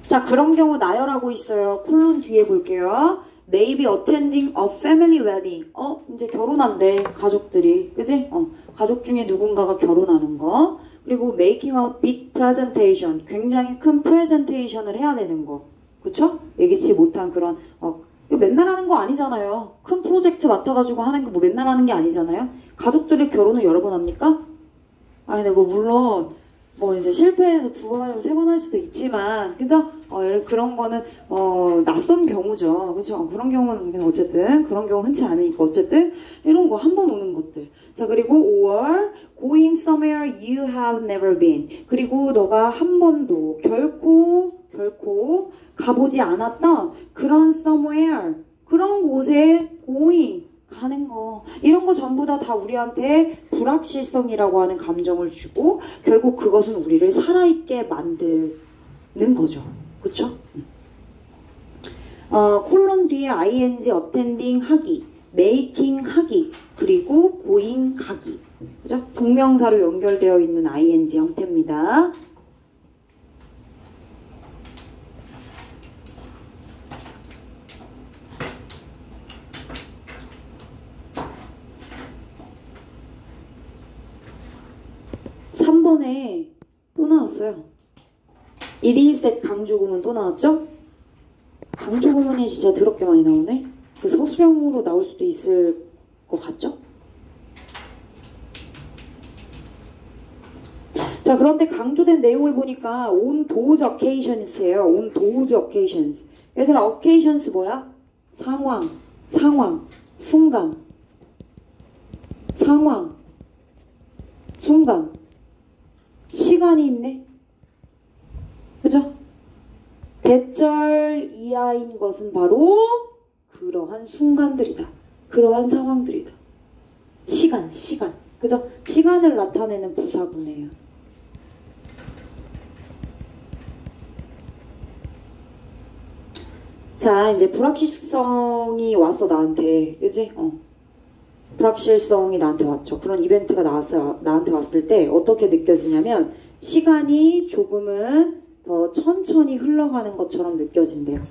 자 그런 경우 나열하고 있어요. 콜론 뒤에 볼게요. Maybe attending a family wedding. 이제 결혼한대 가족들이. 그지? 가족 중에 누군가가 결혼하는 거. 그리고 making a big presentation. 굉장히 큰 프레젠테이션을 해야 되는 거. 그쵸? 예기치 못한 그런 이거 맨날 하는 거 아니잖아요. 큰 프로젝트 맡아가지고 하는 거 뭐 맨날 하는 게 아니잖아요. 가족들이 결혼을 여러 번 합니까? 근데 뭐 물론 뭐 이제 실패해서 2번 하려고 3번 할 수도 있지만 그죠? 그런 거는 낯선 경우죠. 그죠? 그런 경우는 어쨌든 그런 경우 흔치 않으니까 어쨌든 이런 거 한 번 오는 것들. 자 그리고 or going somewhere you have never been. 그리고 너가 한 번도 결코 가보지 않았던 그런 somewhere 그런 곳에 going 가는 거 이런 거 전부 다 우리한테 불확실성이라고 하는 감정을 주고 결국 그것은 우리를 살아있게 만드는 거죠. 그쵸? 콜론 뒤에 ing, attending 하기, making 하기, 그리고 going 가기. 그죠? 동명사로 연결되어 있는 ing 형태입니다. (3번에) 또 나왔어요. It is that 강조구문 또 나왔죠? 강조구문이 진짜 더럽게 많이 나오네. 그 서술형으로 나올 수도 있을 것 같죠? 자 그런데 강조된 내용을 보니까 on those occasions예요. on those occasions. 얘들아 occasions 뭐야? 상황, 순간, 시간이 있네. 그죠? 대절 이하인 것은 바로 그러한 순간들이다. 그러한 상황들이다. 시간. 그죠? 시간을 나타내는 부사구네요. 자, 이제 불확실성이 왔어, 나한테. 그지? 불확실성이 나한테 왔죠. 그런 이벤트가 나한테 왔을 때 어떻게 느껴지냐면 시간이 조금은 더 천천히 흘러가는 것처럼 느껴진대요.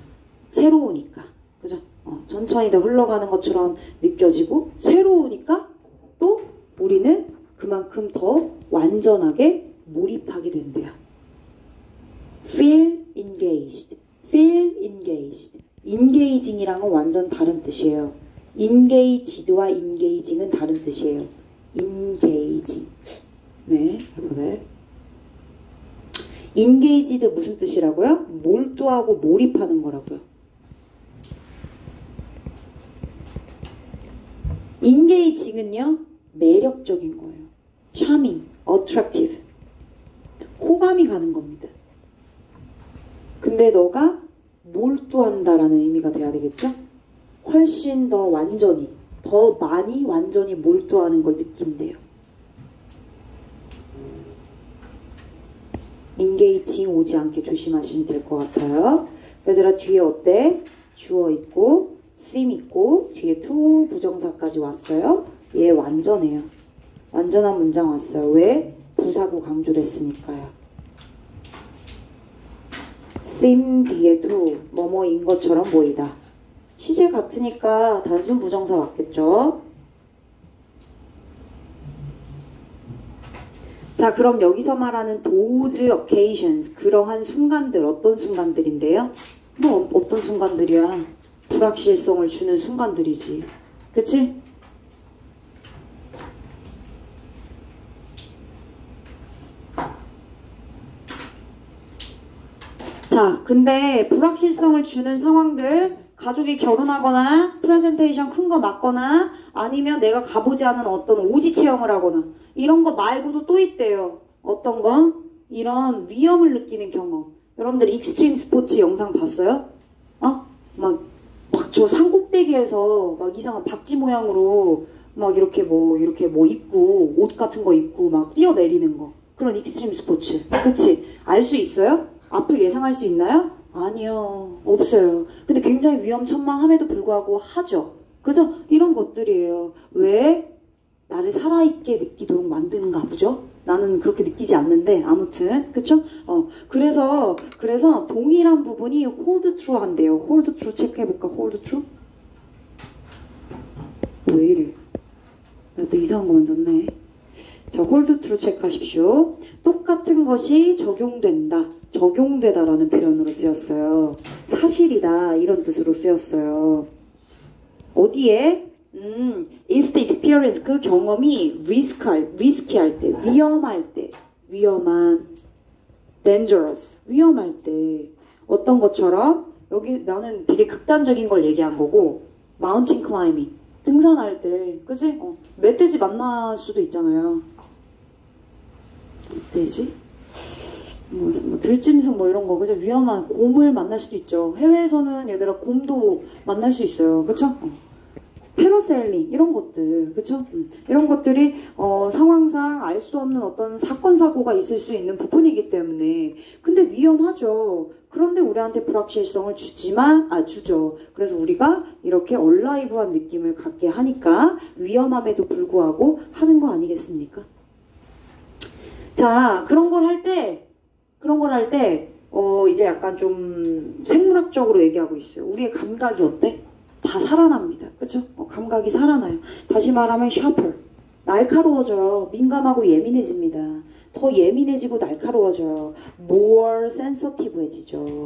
새로우니까. 그죠? 천천히 더 흘러가는 것처럼 느껴지고 새로우니까 또 우리는 그만큼 더 완전하게 몰입하게 된대요. Feel engaged. Feel engaged. engaging이랑은 완전 다른 뜻이에요. engaged와 engaging은 다른 뜻이에요. engaging. 네, 알파벳. engaged 무슨 뜻이라고요? 몰두하고 몰입하는 거라고요. engaging은요, 매력적인 거예요. charming, attractive. 호감이 가는 겁니다. 근데 너가 몰두한다라는 의미가 돼야 되겠죠? 훨씬 더 완전히, 더 많이 완전히 몰두하는 걸 느낀대요. 인게이징 오지 않게 조심하시면 될 것 같아요. 얘들아 뒤에 어때? 주어 있고 sim 있고 뒤에 to 부정사까지 왔어요. 얘 완전해요. 완전한 문장 왔어요. 왜? 부사구 강조됐으니까요. sim 뒤에 to 뭐뭐인 것처럼 보이다. 시제 같으니까 단순 부정사 왔겠죠. 자, 그럼 여기서 말하는 those occasions, 그러한 순간들, 어떤 순간들인데요? 뭐 어떤 순간들이야? 불확실성을 주는 순간들이지. 그치? 자, 근데 불확실성을 주는 상황들, 가족이 결혼하거나 프레젠테이션 큰 거 맞거나 아니면 내가 가보지 않은 어떤 오지 체험을 하거나 이런 거 말고도 또 있대요. 어떤 거? 이런 위험을 느끼는 경험. 여러분들 익스트림 스포츠 영상 봤어요? 막 저 산꼭대기에서 막 이상한 박쥐 모양으로 막 이렇게 뭐 입고 옷 같은 거 입고 막 뛰어내리는 거. 그런 익스트림 스포츠. 그치? 알 수 있어요? 앞을 예상할 수 있나요? 아니요. 없어요. 근데 굉장히 위험천만함에도 불구하고 하죠. 그죠? 이런 것들이에요. 왜? 나를 살아있게 느끼도록 만드는가 보죠? 나는 그렇게 느끼지 않는데 아무튼 그쵸? 그래서 동일한 부분이 hold true 한대요. hold true 체크해볼까? hold true? 왜 이래? 나 또 이상한 거 만졌네. 자, hold true 체크하십시오. 똑같은 것이 적용된다. 적용되다라는 표현으로 쓰였어요. 사실이다 이런 뜻으로 쓰였어요. 어디에? If the experience, 그 경험이 risky할 때, 위험할 때, 위험한, dangerous, 위험할 때 어떤 것처럼 여기 나는 되게 극단적인 걸 얘기한 거고 mountain climbing, 등산할 때, 그치? 멧돼지 만날 수도 있잖아요. 멧돼지? 뭐 들짐승 뭐 이런 거, 그죠? 위험한 곰을 만날 수도 있죠. 해외에서는 얘들아 곰도 만날 수 있어요. 그쵸? 패러세일링 이런 것들, 그쵸? 이런 것들이 상황상 알 수 없는 어떤 사건 사고가 있을 수 있는 부분이기 때문에 근데 위험하죠. 그런데 우리한테 불확실성을 주죠. 그래서 우리가 이렇게 얼라이브한 느낌을 갖게 하니까 위험함에도 불구하고 하는 거 아니겠습니까? 자, 그런 걸 할 때 이제 약간 좀 생물학적으로 얘기하고 있어요. 우리의 감각이 어때? 다 살아납니다. 그쵸? 감각이 살아나요. 다시 말하면 sharper. 날카로워져요. 민감하고 예민해집니다. 더 예민해지고 날카로워져요. more sensitive해지죠.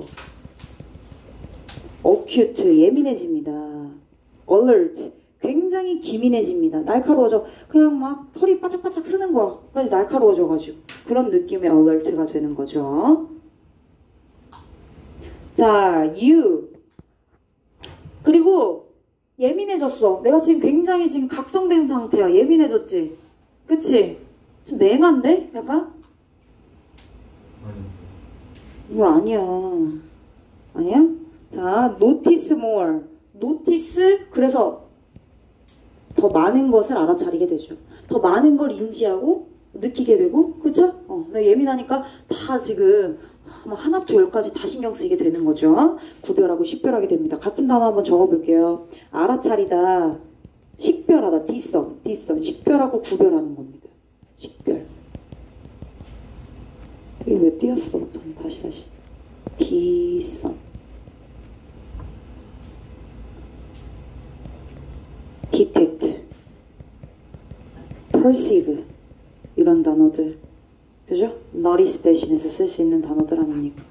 acute, 예민해집니다. alert, 굉장히 기민해집니다. 날카로워져. 그냥 막 털이 바짝바짝 쓰는 거까지 날카로워져가지고 그런 느낌의 alert가 되는 거죠. 자, you. 그리고 예민해졌어. 내가 지금 굉장히 지금 각성된 상태야. 예민해졌지? 그치? 좀 맹한데? 약간? 뭘 아니야. 아니야? 자, notice more. notice, 그래서 더 많은 것을 알아차리게 되죠. 더 많은 걸 인지하고 느끼게 되고, 그쵸? 내가 예민하니까 다 지금 하나부터 열까지 다 신경 쓰이게 되는 거죠. 구별하고 식별하게 됩니다. 같은 단어 한번 적어볼게요. 알아차리다, 식별하다, discern, 식별하고 구별하는 겁니다. 식별. 이게 왜 띄었어? 다시 디썸 detect, perceive 이런 단어들 그죠? notice 대신해서 쓸 수 있는 단어들 아닙니까?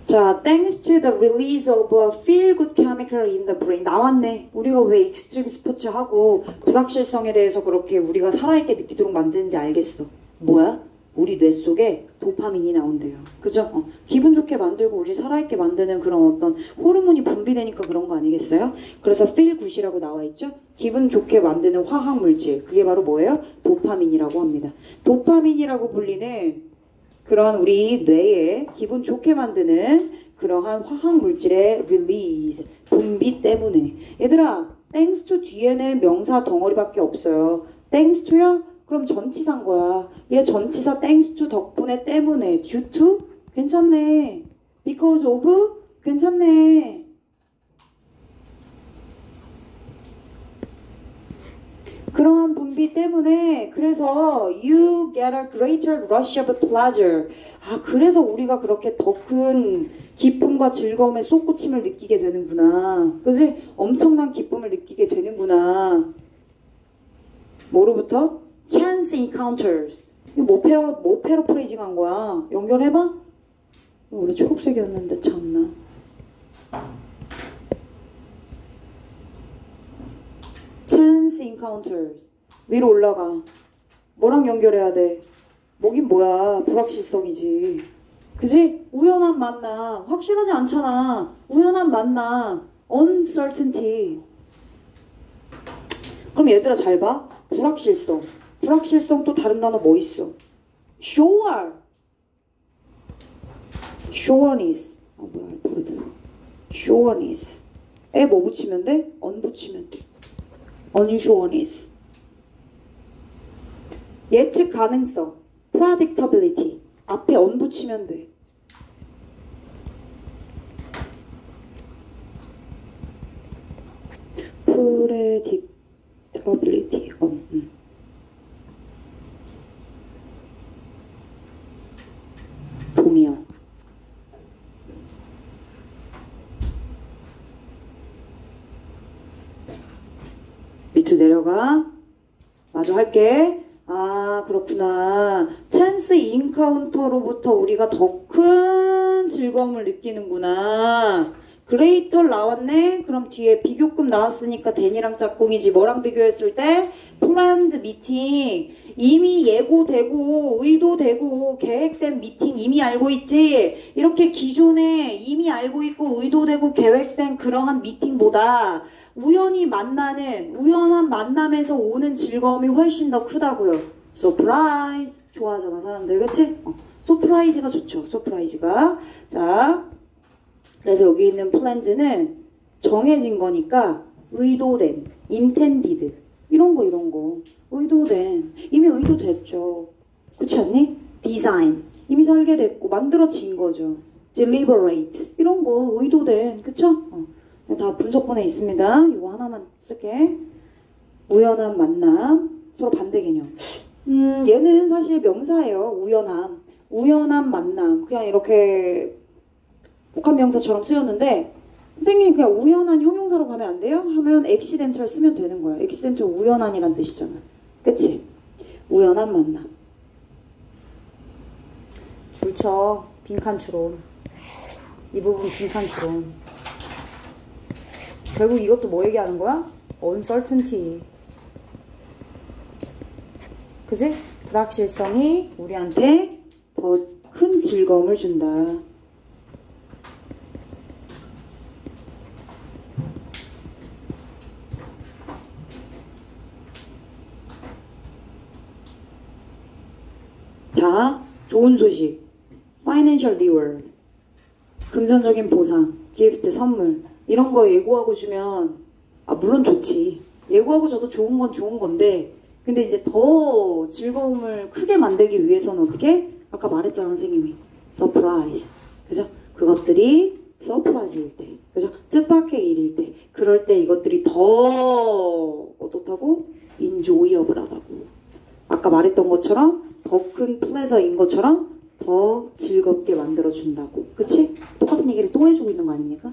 자, thanks to the release of a feel-good chemical in the brain. 나왔네. 우리가 왜 익스트림 스포츠 하고 불확실성에 대해서 그렇게 우리가 살아있게 느끼도록 만드는지 알겠어. 뭐야? 우리 뇌 속에 도파민이 나온대요. 그죠? 기분 좋게 만들고 우리 살아있게 만드는 그런 어떤 호르몬이 분비되니까 그런 거 아니겠어요? 그래서 feel good이라고 나와 있죠? 기분 좋게 만드는 화학 물질. 그게 바로 뭐예요? 도파민이라고 합니다. 도파민이라고 불리는 그런 우리 뇌에 기분 좋게 만드는 그러한 화학 물질의 release, 분비 때문에. 얘들아, thanks to 뒤에는 명사 덩어리밖에 없어요. thanks to요? 그럼 전치사인 거야. 얘 전치사 thanks to 덕분에 때문에. due to? 괜찮네. because of? 괜찮네. 그러한 분비 때문에 그래서 you get a greater rush of pleasure. 아, 그래서 우리가 그렇게 더 큰 기쁨과 즐거움의 솟구침을 느끼게 되는구나. 그지? 엄청난 기쁨을 느끼게 되는구나. 뭐로부터? chance encounters. 이거 뭐 패러프레이징 한 거야? 연결해봐? 원래 초록색이었는데 참나. chance encounters. 위로 올라가. 뭐랑 연결해야 돼? 뭐긴 뭐야. 불확실성이지. 그지? 우연한 만남. 확실하지 않잖아. 우연한 만남. uncertainty. 그럼 얘들아 잘 봐. 불확실성. 불확실성 또 다른 단어 뭐 있어? sure. sureness. 아 뭐야 버릇. sureness. 에 뭐 붙이면 돼? on 붙이면 돼. unsureness. 예측 가능성. predictability. 앞에 on 붙이면 돼. predictability. 동의어. 밑으로 내려가. 마저 할게. 아, 그렇구나. 찬스 인카운터로부터 우리가 더 큰 즐거움을 느끼는구나. 그레이터 나왔네? 그럼 뒤에 비교급 나왔으니까 데니랑 짝꿍이지. 뭐랑 비교했을 때? 플랜드 미팅. 이미 예고되고 의도되고 계획된 미팅 이미 알고 있지? 이렇게 기존에 이미 알고 있고 의도되고 계획된 그러한 미팅보다 우연한 만남에서 오는 즐거움이 훨씬 더 크다고요. 서프라이즈. 좋아하잖아 사람들. 그치? 서프라이즈가 좋죠. 서프라이즈가. 자, 그래서 여기 있는 플랜드는 정해진 거니까 의도된, intended 이런 거 의도된, 이미 의도됐죠. 그렇지 않니? design 이미 설계됐고 만들어진 거죠. deliberate 이런 거 의도된, 그쵸? 다 분석본에 있습니다. 이거 하나만 쓸게. 우연한 만남, 서로 반대 개념. 얘는 사실 명사예요. 우연한 만남. 그냥 이렇게 복합명사처럼 쓰였는데 선생님 그냥 우연한 형용사로 가면 안 돼요? 하면 accidental 쓰면 되는 거야. accidental 우연한이란 뜻이잖아. 그치? 우연한 만남. 줄쳐. 빈칸 추론. 이 부분 빈칸 추론. 결국 이것도 뭐 얘기하는 거야? uncertainty. 그지? 불확실성이 우리한테 더 큰 즐거움을 준다. 자, 좋은 소식. Financial reward. 금전적인 보상, gift, 선물. 이런 거 예고하고 주면, 물론 좋지. 예고하고 줘도 좋은 건 좋은 건데, 근데 이제 더 즐거움을 크게 만들기 위해서는 어떻게? 아까 말했잖아, 선생님이. 서프라이즈. 그죠? 그것들이 서프라이즈일 때. 그죠? 뜻밖의 일일 때. 그럴 때 이것들이 더 어떻다고? 인조이어블하다고. 아까 말했던 것처럼 더 큰 플레저인 것처럼 더 즐겁게 만들어준다고. 그치? 똑같은 얘기를 또 해주고 있는 거 아닙니까?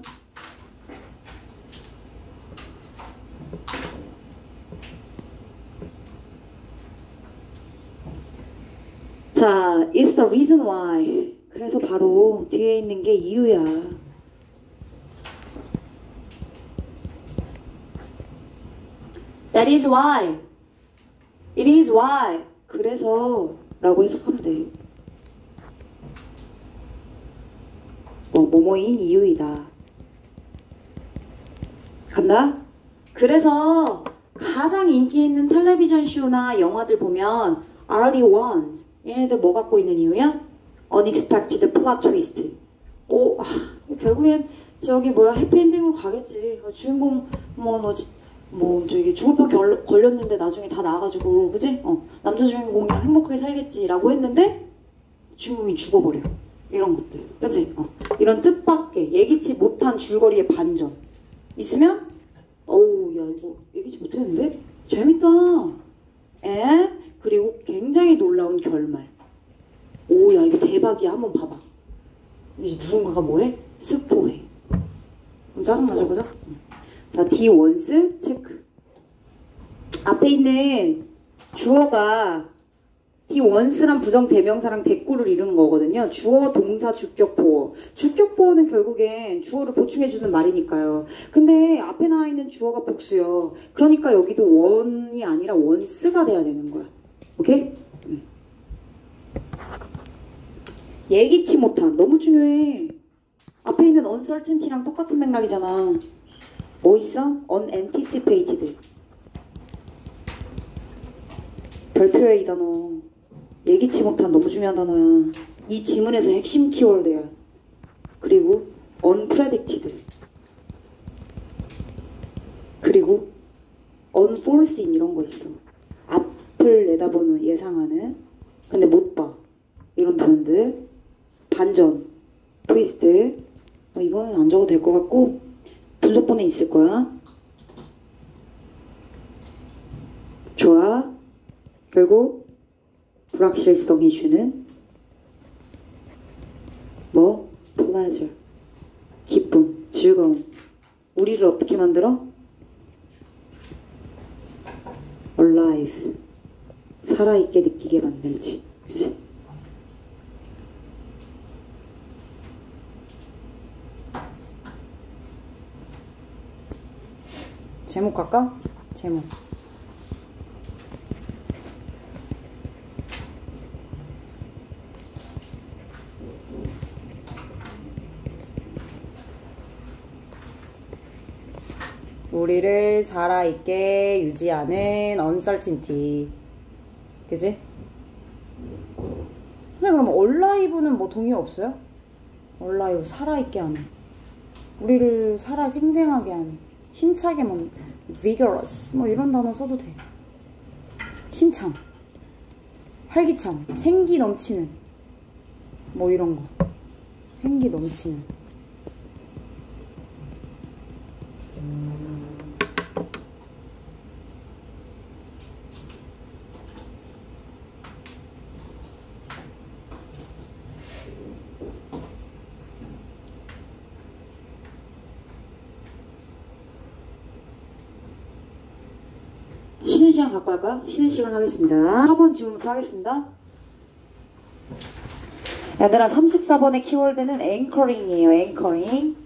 자, it's the reason why. 그래서 바로 뒤에 있는 게 이유야. That is why. It is why. 그래서 라고 해석하면 돼. 뭐뭐인 이유이다. 간다? 그래서 가장 인기 있는 텔레비전 쇼나 영화들 보면 are the ones. 얘네들 뭐 갖고 있는 이유야? Unexpected plot twist. 결국엔 저기 뭐야 해피엔딩으로 가겠지. 주인공 저기 죽을 뻔 걸렸는데 나중에 다 나와가지고 그지? 남자 주인공이랑 행복하게 살겠지라고 했는데 주인공이 죽어버려. 이런 것들 그지? 이런 뜻밖의 예기치 못한 줄거리의 반전 있으면 야 이거 예기치 못했는데? 재밌다. 그리고 굉장히 놀라운 결말. 야 이거 대박이야. 한번 봐봐. 이제 누군가가 뭐해? 스포해. 그럼 짜증나죠 그죠? 자, D once 체크. 앞에 있는 주어가 D once란 부정 대명사랑 대꾸를 이루는 거거든요. 주어, 동사, 주격, 보어. 주격, 보어는 결국엔 주어를 보충해주는 말이니까요. 근데 앞에 나와 있는 주어가 복수요. 그러니까 여기도 on이 아니라 once가 돼야 되는 거야. 오케이? 예기치 못한. 너무 중요해. 앞에 있는 uncertainty랑 똑같은 맥락이잖아. 뭐 있어? unanticipated. 별표에 이 단어. 예기치 못한 너무 중요한 단어야. 이 지문에서 핵심 키워드야. 그리고 unpredicted. 그리고 unforeseen 이런 거 있어. 앞을 내다보는 예상하는. 근데 못 봐. 이런 표현들. 반전. 트위스트. 이거는 안 적어도 될 것 같고 분석본에 있을 거야. 좋아. 결국 불확실성이 주는 pleasure. 기쁨, 즐거움. 우리를 어떻게 만들어? alive. 살아있게 느끼게 만들지. 그치? 제목 갈까? 제목. 우리를 살아있게 유지하는 uncertainty. 그지? 그럼 alive는 뭐 동의 없어요? alive, 살아있게 하는. 우리를 생생하게 하는. 힘차게 vigorous 이런 단어 써도 돼. 힘찬, 활기찬, 생기 넘치는 이런 거. 생기 넘치는. 쉬는 시간 갖고 할까요? 쉬는 시간 하겠습니다. 4번 질문부터 하겠습니다. 얘들아 34번의 키워드는 anchoring이에요. anchoring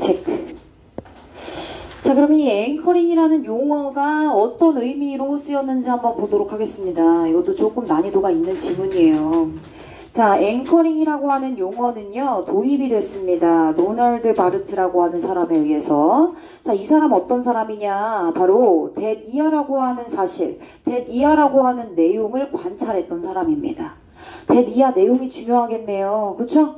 체크. 자, 그럼 이 anchoring이라는 용어가 어떤 의미로 쓰였는지 한번 보도록 하겠습니다. 이것도 조금 난이도가 있는 지문이에요. 자, 앵커링이라고 하는 용어는요, 도입이 됐습니다. 로널드 바르트라고 하는 사람에 의해서. 자, 이 사람 어떤 사람이냐? 바로 that year라고 하는 사실, that year라고 하는 내용을 관찰했던 사람입니다. that year 내용이 중요하겠네요. 그쵸?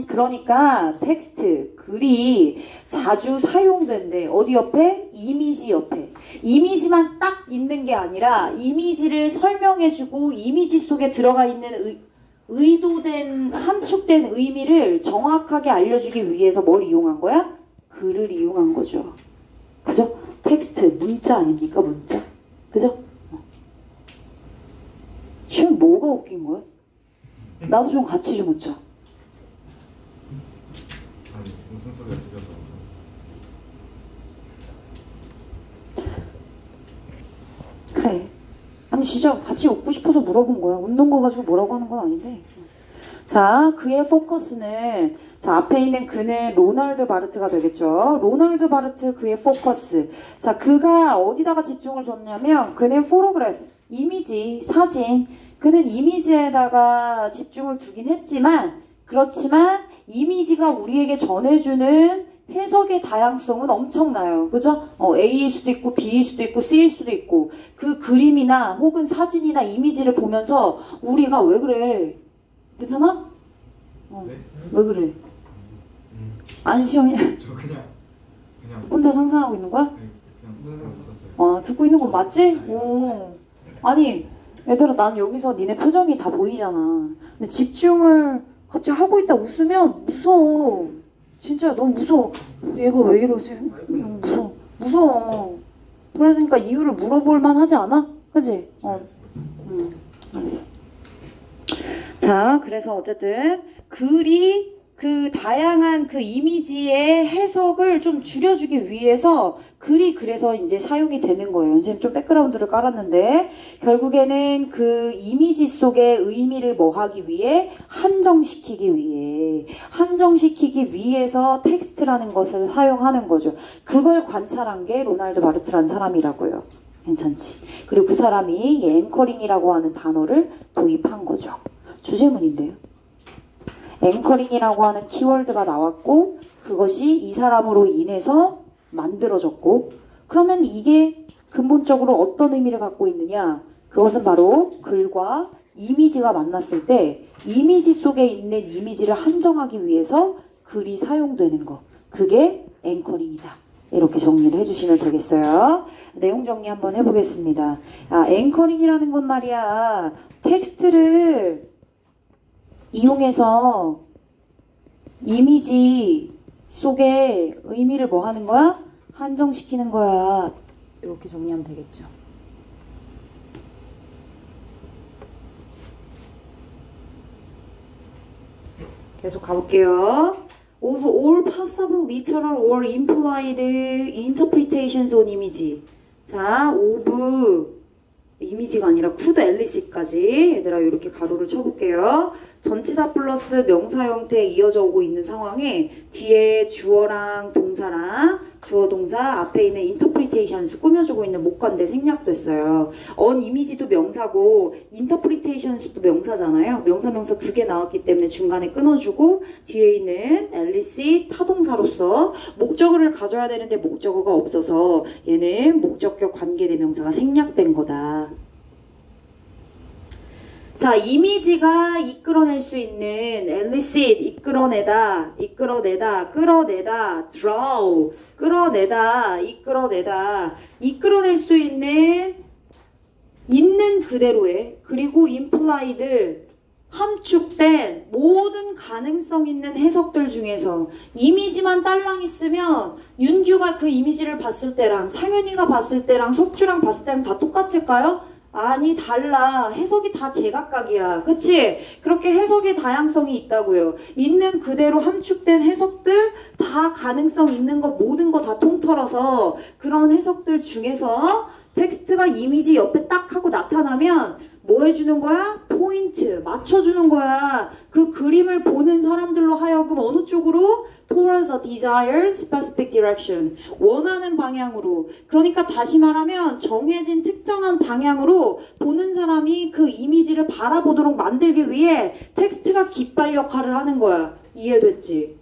그러니까 텍스트, 글이 자주 사용된대. 어디 옆에? 이미지 옆에. 이미지만 딱 있는 게 아니라 이미지를 설명해주고 이미지 속에 들어가 있는 의도된, 함축된 의미를 정확하게 알려주기 위해서 뭘 이용한 거야? 글을 이용한 거죠. 그죠? 텍스트, 문자 아닙니까? 문자. 그죠? 지금 뭐가 웃긴 거야? 나도 좀 같이 좀 웃자. 아니 무슨 소리가 들려서 그래. 아니 진짜 같이 웃고 싶어서 물어본 거야. 웃는 거 가지고 뭐라고 하는 건 아닌데. 자, 그의 포커스는, 자, 앞에 있는 그는 로널드 바르트가 되겠죠. 로널드 바르트, 그의 포커스. 자, 그가 어디다가 집중을 줬냐면, 그는 포토그래프, 이미지, 사진. 그는 이미지에다가 집중을 두긴 했지만, 그렇지만, 이미지가 우리에게 전해주는 해석의 다양성은 엄청나요. 그죠? A일 수도 있고, B일 수도 있고, C일 수도 있고, 그 그림이나 혹은 사진이나 이미지를 보면서, 우리가 왜 그래? 괜찮아? 네? 왜 그래? 안시영이 저 그냥 혼자 상상하고 있는 거야? 그냥 상상했었어요. 듣고 있는 건 맞지? 오. 아니, 얘들아, 난 여기서 니네 표정이 다 보이잖아. 근데 집중을 갑자기 하고 있다 웃으면 무서워. 진짜 너무 무서워. 얘가 왜 이러지? 무서워. 무서워. 그러니까 이유를 물어볼 만하지 않아? 그치? 알았어. 자, 그래서 어쨌든 글이 그 다양한 그 이미지의 해석을 좀 줄여주기 위해서 글이 그래서 이제 사용이 되는 거예요. 선생님 좀 백그라운드를 깔았는데 결국에는 그 이미지 속의 의미를 뭐 하기 위해 한정시키기 위해서 텍스트라는 것을 사용하는 거죠. 그걸 관찰한 게 로날드 바르트라는 사람이라고요. 괜찮지? 그리고 그 사람이 앵커링이라고 하는 단어를 도입한 거죠. 주제문인데요. 앵커링이라고 하는 키워드가 나왔고 그것이 이 사람으로 인해서 만들어졌고 그러면 이게 근본적으로 어떤 의미를 갖고 있느냐? 그것은 바로 글과 이미지가 만났을 때 이미지 속에 있는 이미지를 한정하기 위해서 글이 사용되는 거. 그게 앵커링이다. 이렇게 정리를 해주시면 되겠어요. 내용 정리 한번 해보겠습니다. 앵커링이라는 건 말이야. 텍스트를 이용해서 이미지 속에 의미를 뭐 하는 거야? 한정시키는 거야. 이렇게 정리하면 되겠죠. 계속 가볼게요. Of all possible literal or implied interpretations on image. 자, of 이미지가 아니라 could 앨리스까지 얘들아 이렇게 가로를 쳐볼게요. 전치사 플러스 명사 형태에 이어져 오고 있는 상황에 뒤에 주어랑 동사랑 주어 동사 앞에 있는 interpretations 꾸며주고 있는 목관대 생략됐어요. on 이미지도 명사고 interpretations도 명사잖아요. 명사 두 개 나왔기 때문에 중간에 끊어주고 뒤에 있는 앨리스 타동사로서 목적어를 가져야 되는데 목적어가 없어서 얘는 목적격 관계대명사가 생략된 거다. 자, 이미지가 이끌어낼 수 있는 elicit, 이끌어내다, 끌어내다, draw, 이끌어낼 수 있는 그대로의, 그리고 implied, 함축된 모든 가능성 있는 해석들 중에서 이미지만 딸랑 있으면 윤규가 그 이미지를 봤을 때랑 상윤이가 봤을 때랑 속주랑 봤을 때랑 다 똑같을까요? 아니 달라. 해석이 다 제각각이야. 그치? 그렇게 해석의 다양성이 있다고요. 있는 그대로 함축된 해석들 다 가능성 있는 것 모든 거 다 통틀어서 그런 해석들 중에서 텍스트가 이미지 옆에 딱 하고 나타나면 뭐 해주는 거야? 포인트 맞춰주는 거야. 그 그림을 보는 사람들로 하여금 어느 쪽으로? Towards a desired specific direction. 원하는 방향으로. 그러니까 다시 말하면 정해진 특정한 방향으로 보는 사람이 그 이미지를 바라보도록 만들기 위해 텍스트가 깃발 역할을 하는 거야. 이해됐지?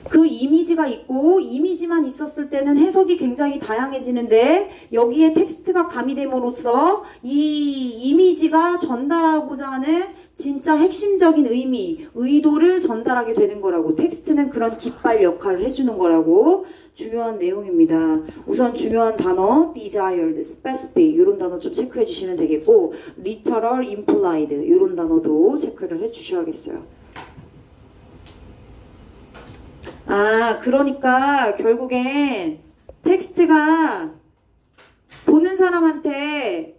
그 이미지가 있고 이미지만 있었을 때는 해석이 굉장히 다양해지는데 여기에 텍스트가 가미됨으로써 이 이미지가 전달하고자 하는 진짜 핵심적인 의미, 의도를 전달하게 되는 거라고. 텍스트는 그런 깃발 역할을 해주는 거라고. 중요한 내용입니다. 우선 중요한 단어 desired, specific 이런 단어 좀 체크해 주시면 되겠고 literal, implied 이런 단어도 체크를 해 주셔야겠어요. 그러니까 결국엔 텍스트가 보는 사람한테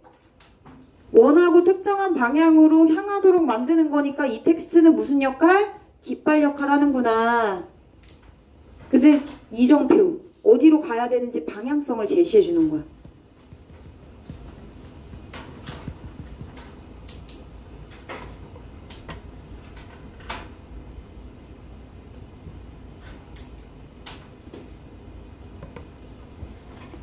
원하고 특정한 방향으로 향하도록 만드는 거니까 이 텍스트는 무슨 역할? 깃발 역할 하는구나. 그치? 이정표. 어디로 가야 되는지 방향성을 제시해 주는 거야.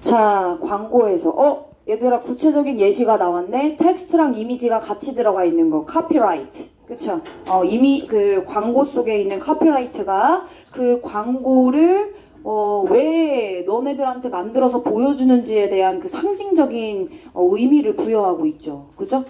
자, 광고에서 얘들아 구체적인 예시가 나왔네. 텍스트랑 이미지가 같이 들어가 있는 거. 카피라이트. 그쵸? 이미 그 광고 속에 있는 카피라이트가 그 광고를 왜 너네들한테 만들어서 보여주는지에 대한 그 상징적인 의미를 부여하고 있죠. 그죠?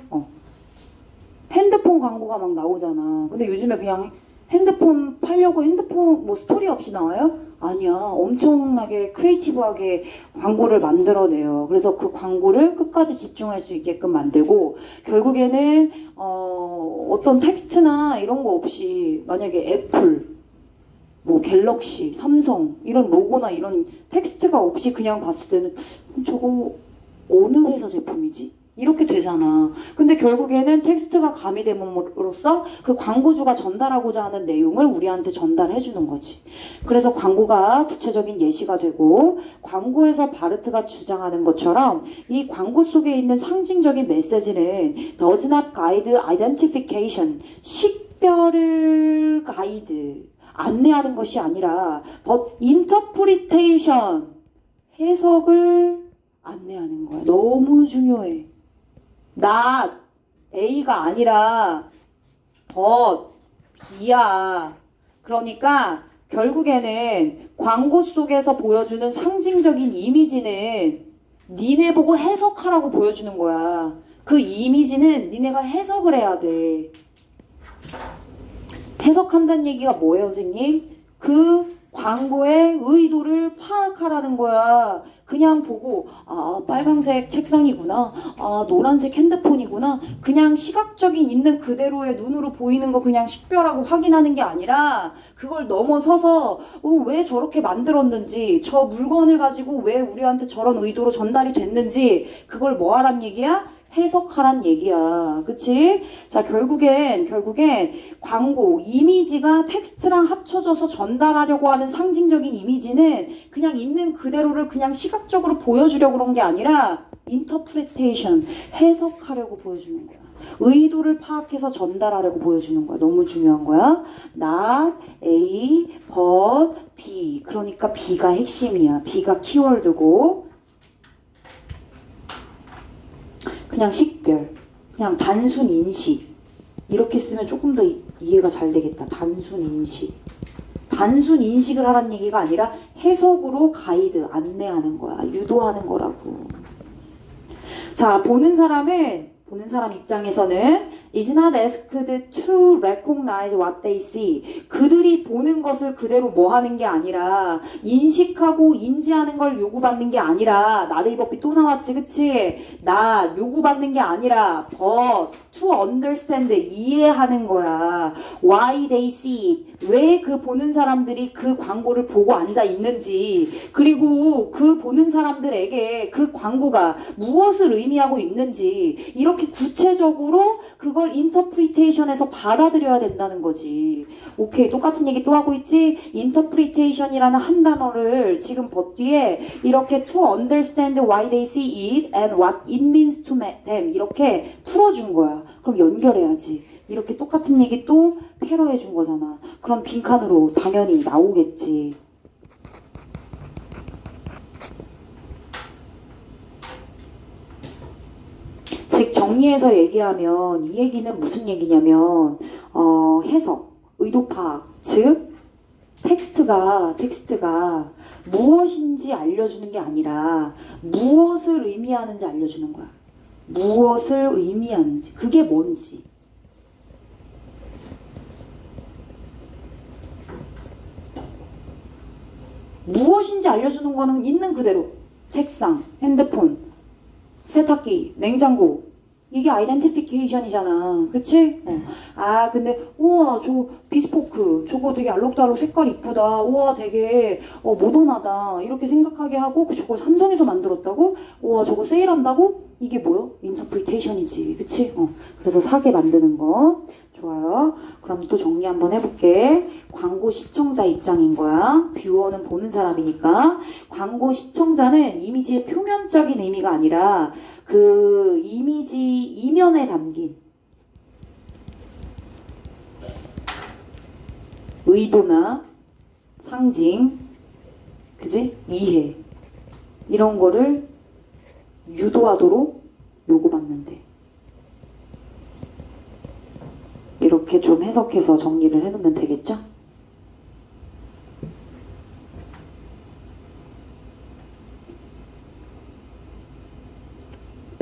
핸드폰 광고가 막 나오잖아. 근데 요즘에 그냥 핸드폰 팔려고 핸드폰 뭐 스토리 없이 나와요? 아니야. 엄청나게 크리에이티브하게 광고를 만들어내요. 그래서 그 광고를 끝까지 집중할 수 있게끔 만들고 결국에는 어떤 텍스트나 이런 거 없이 만약에 애플, 뭐 갤럭시, 삼성 이런 로고나 이런 텍스트가 없이 그냥 봤을 때는 저거 어느 회사 제품이지? 이렇게 되잖아. 근데 결국에는 텍스트가 가미됨으로써 그 광고주가 전달하고자 하는 내용을 우리한테 전달해 주는 거지. 그래서 광고가 구체적인 예시가 되고 광고에서 바르트가 주장하는 것처럼 이 광고 속에 있는 상징적인 메시지는 does not guide identification, 식별을 가이드, 안내하는 것이 아니라 but interpretation, 해석을 안내하는 거야. 너무 중요해. not A가 아니라 but B야. 그러니까 결국에는 광고 속에서 보여주는 상징적인 이미지는 니네 보고 해석하라고 보여주는 거야. 그 이미지는 니네가 해석을 해야 돼. 해석한다는 얘기가 뭐예요, 선생님? 그 광고의 의도를 파악하라는 거야. 그냥 보고 빨간색 책상이구나, 노란색 핸드폰이구나, 그냥 시각적인 있는 그대로의 눈으로 보이는 거 그냥 식별하고 확인하는 게 아니라 그걸 넘어서서 왜 저렇게 만들었는지, 저 물건을 가지고 왜 우리한테 저런 의도로 전달이 됐는지 그걸 뭐 하란 얘기야? 해석하란 얘기야. 그치? 자, 결국엔 광고, 이미지가 텍스트랑 합쳐져서 전달하려고 하는 상징적인 이미지는 그냥 있는 그대로를 그냥 시각적으로 보여주려고 그런 게 아니라 interpretation, 해석하려고 보여주는 거야. 의도를 파악해서 전달하려고 보여주는 거야. 너무 중요한 거야. not A, but B. 그러니까 B가 핵심이야. B가 키워드고, 그냥 식별, 그냥 단순 인식, 이렇게 쓰면 조금 더 이해가 잘 되겠다. 단순 인식. 단순 인식을 하라는 얘기가 아니라 해석으로 가이드, 안내하는 거야. 유도하는 거라고. 자, 보는 사람 입장에서는 is not asked to recognize what they see. 그들이 보는 것을 그대로 뭐 하는 게 아니라 인식하고 인지하는 걸 요구받는 게 아니라, 나데이버비 또 나왔지, 그치? 나 요구받는 게 아니라 but to understand, 이해하는 거야. why they see, 왜 그 보는 사람들이 그 광고를 보고 앉아 있는지, 그리고 그 보는 사람들에게 그 광고가 무엇을 의미하고 있는지 이렇게 구체적으로 그걸 인터프리테이션에서 받아들여야 된다는 거지. 오케이, 똑같은 얘기 또 하고 있지? 인터프리테이션이라는 한 단어를 지금 뒤에 이렇게 to understand why they see it and what it means to them 이렇게 풀어준 거야. 그럼 연결해야지. 이렇게 똑같은 얘기 또 패러해 준 거잖아. 그럼 빈칸으로 당연히 나오겠지. 즉 정리해서 얘기하면 이 얘기는 무슨 얘기냐면 해석, 의도 파악, 즉 텍스트가 무엇인지 알려주는 게 아니라 무엇을 의미하는지 알려주는 거야. 무엇을 의미하는지, 그게 뭔지. 무엇인지 알려주는 거는 있는 그대로 책상, 핸드폰, 세탁기, 냉장고 이게 아이덴티피케이션이잖아. 그치? 아, 근데, 우와, 저 비스포크. 저거 되게 알록달록 색깔 이쁘다. 우와, 되게, 모던하다. 이렇게 생각하게 하고, 저걸 삼성에서 만들었다고? 우와, 저거 세일한다고? 이게 뭐야? 인터프리테이션이지. 그치? 그래서 사게 만드는 거. 좋아요. 그럼 또 정리 한번 해볼게. 광고 시청자 입장인 거야. 뷰어는 보는 사람이니까. 광고 시청자는 이미지의 표면적인 의미가 아니라 그 이미지 이면에 담긴 의도나 상징, 그지? 이해 이런 거를 유도하도록 요구받는데 이렇게 좀 해석해서 정리를 해놓으면 되겠죠?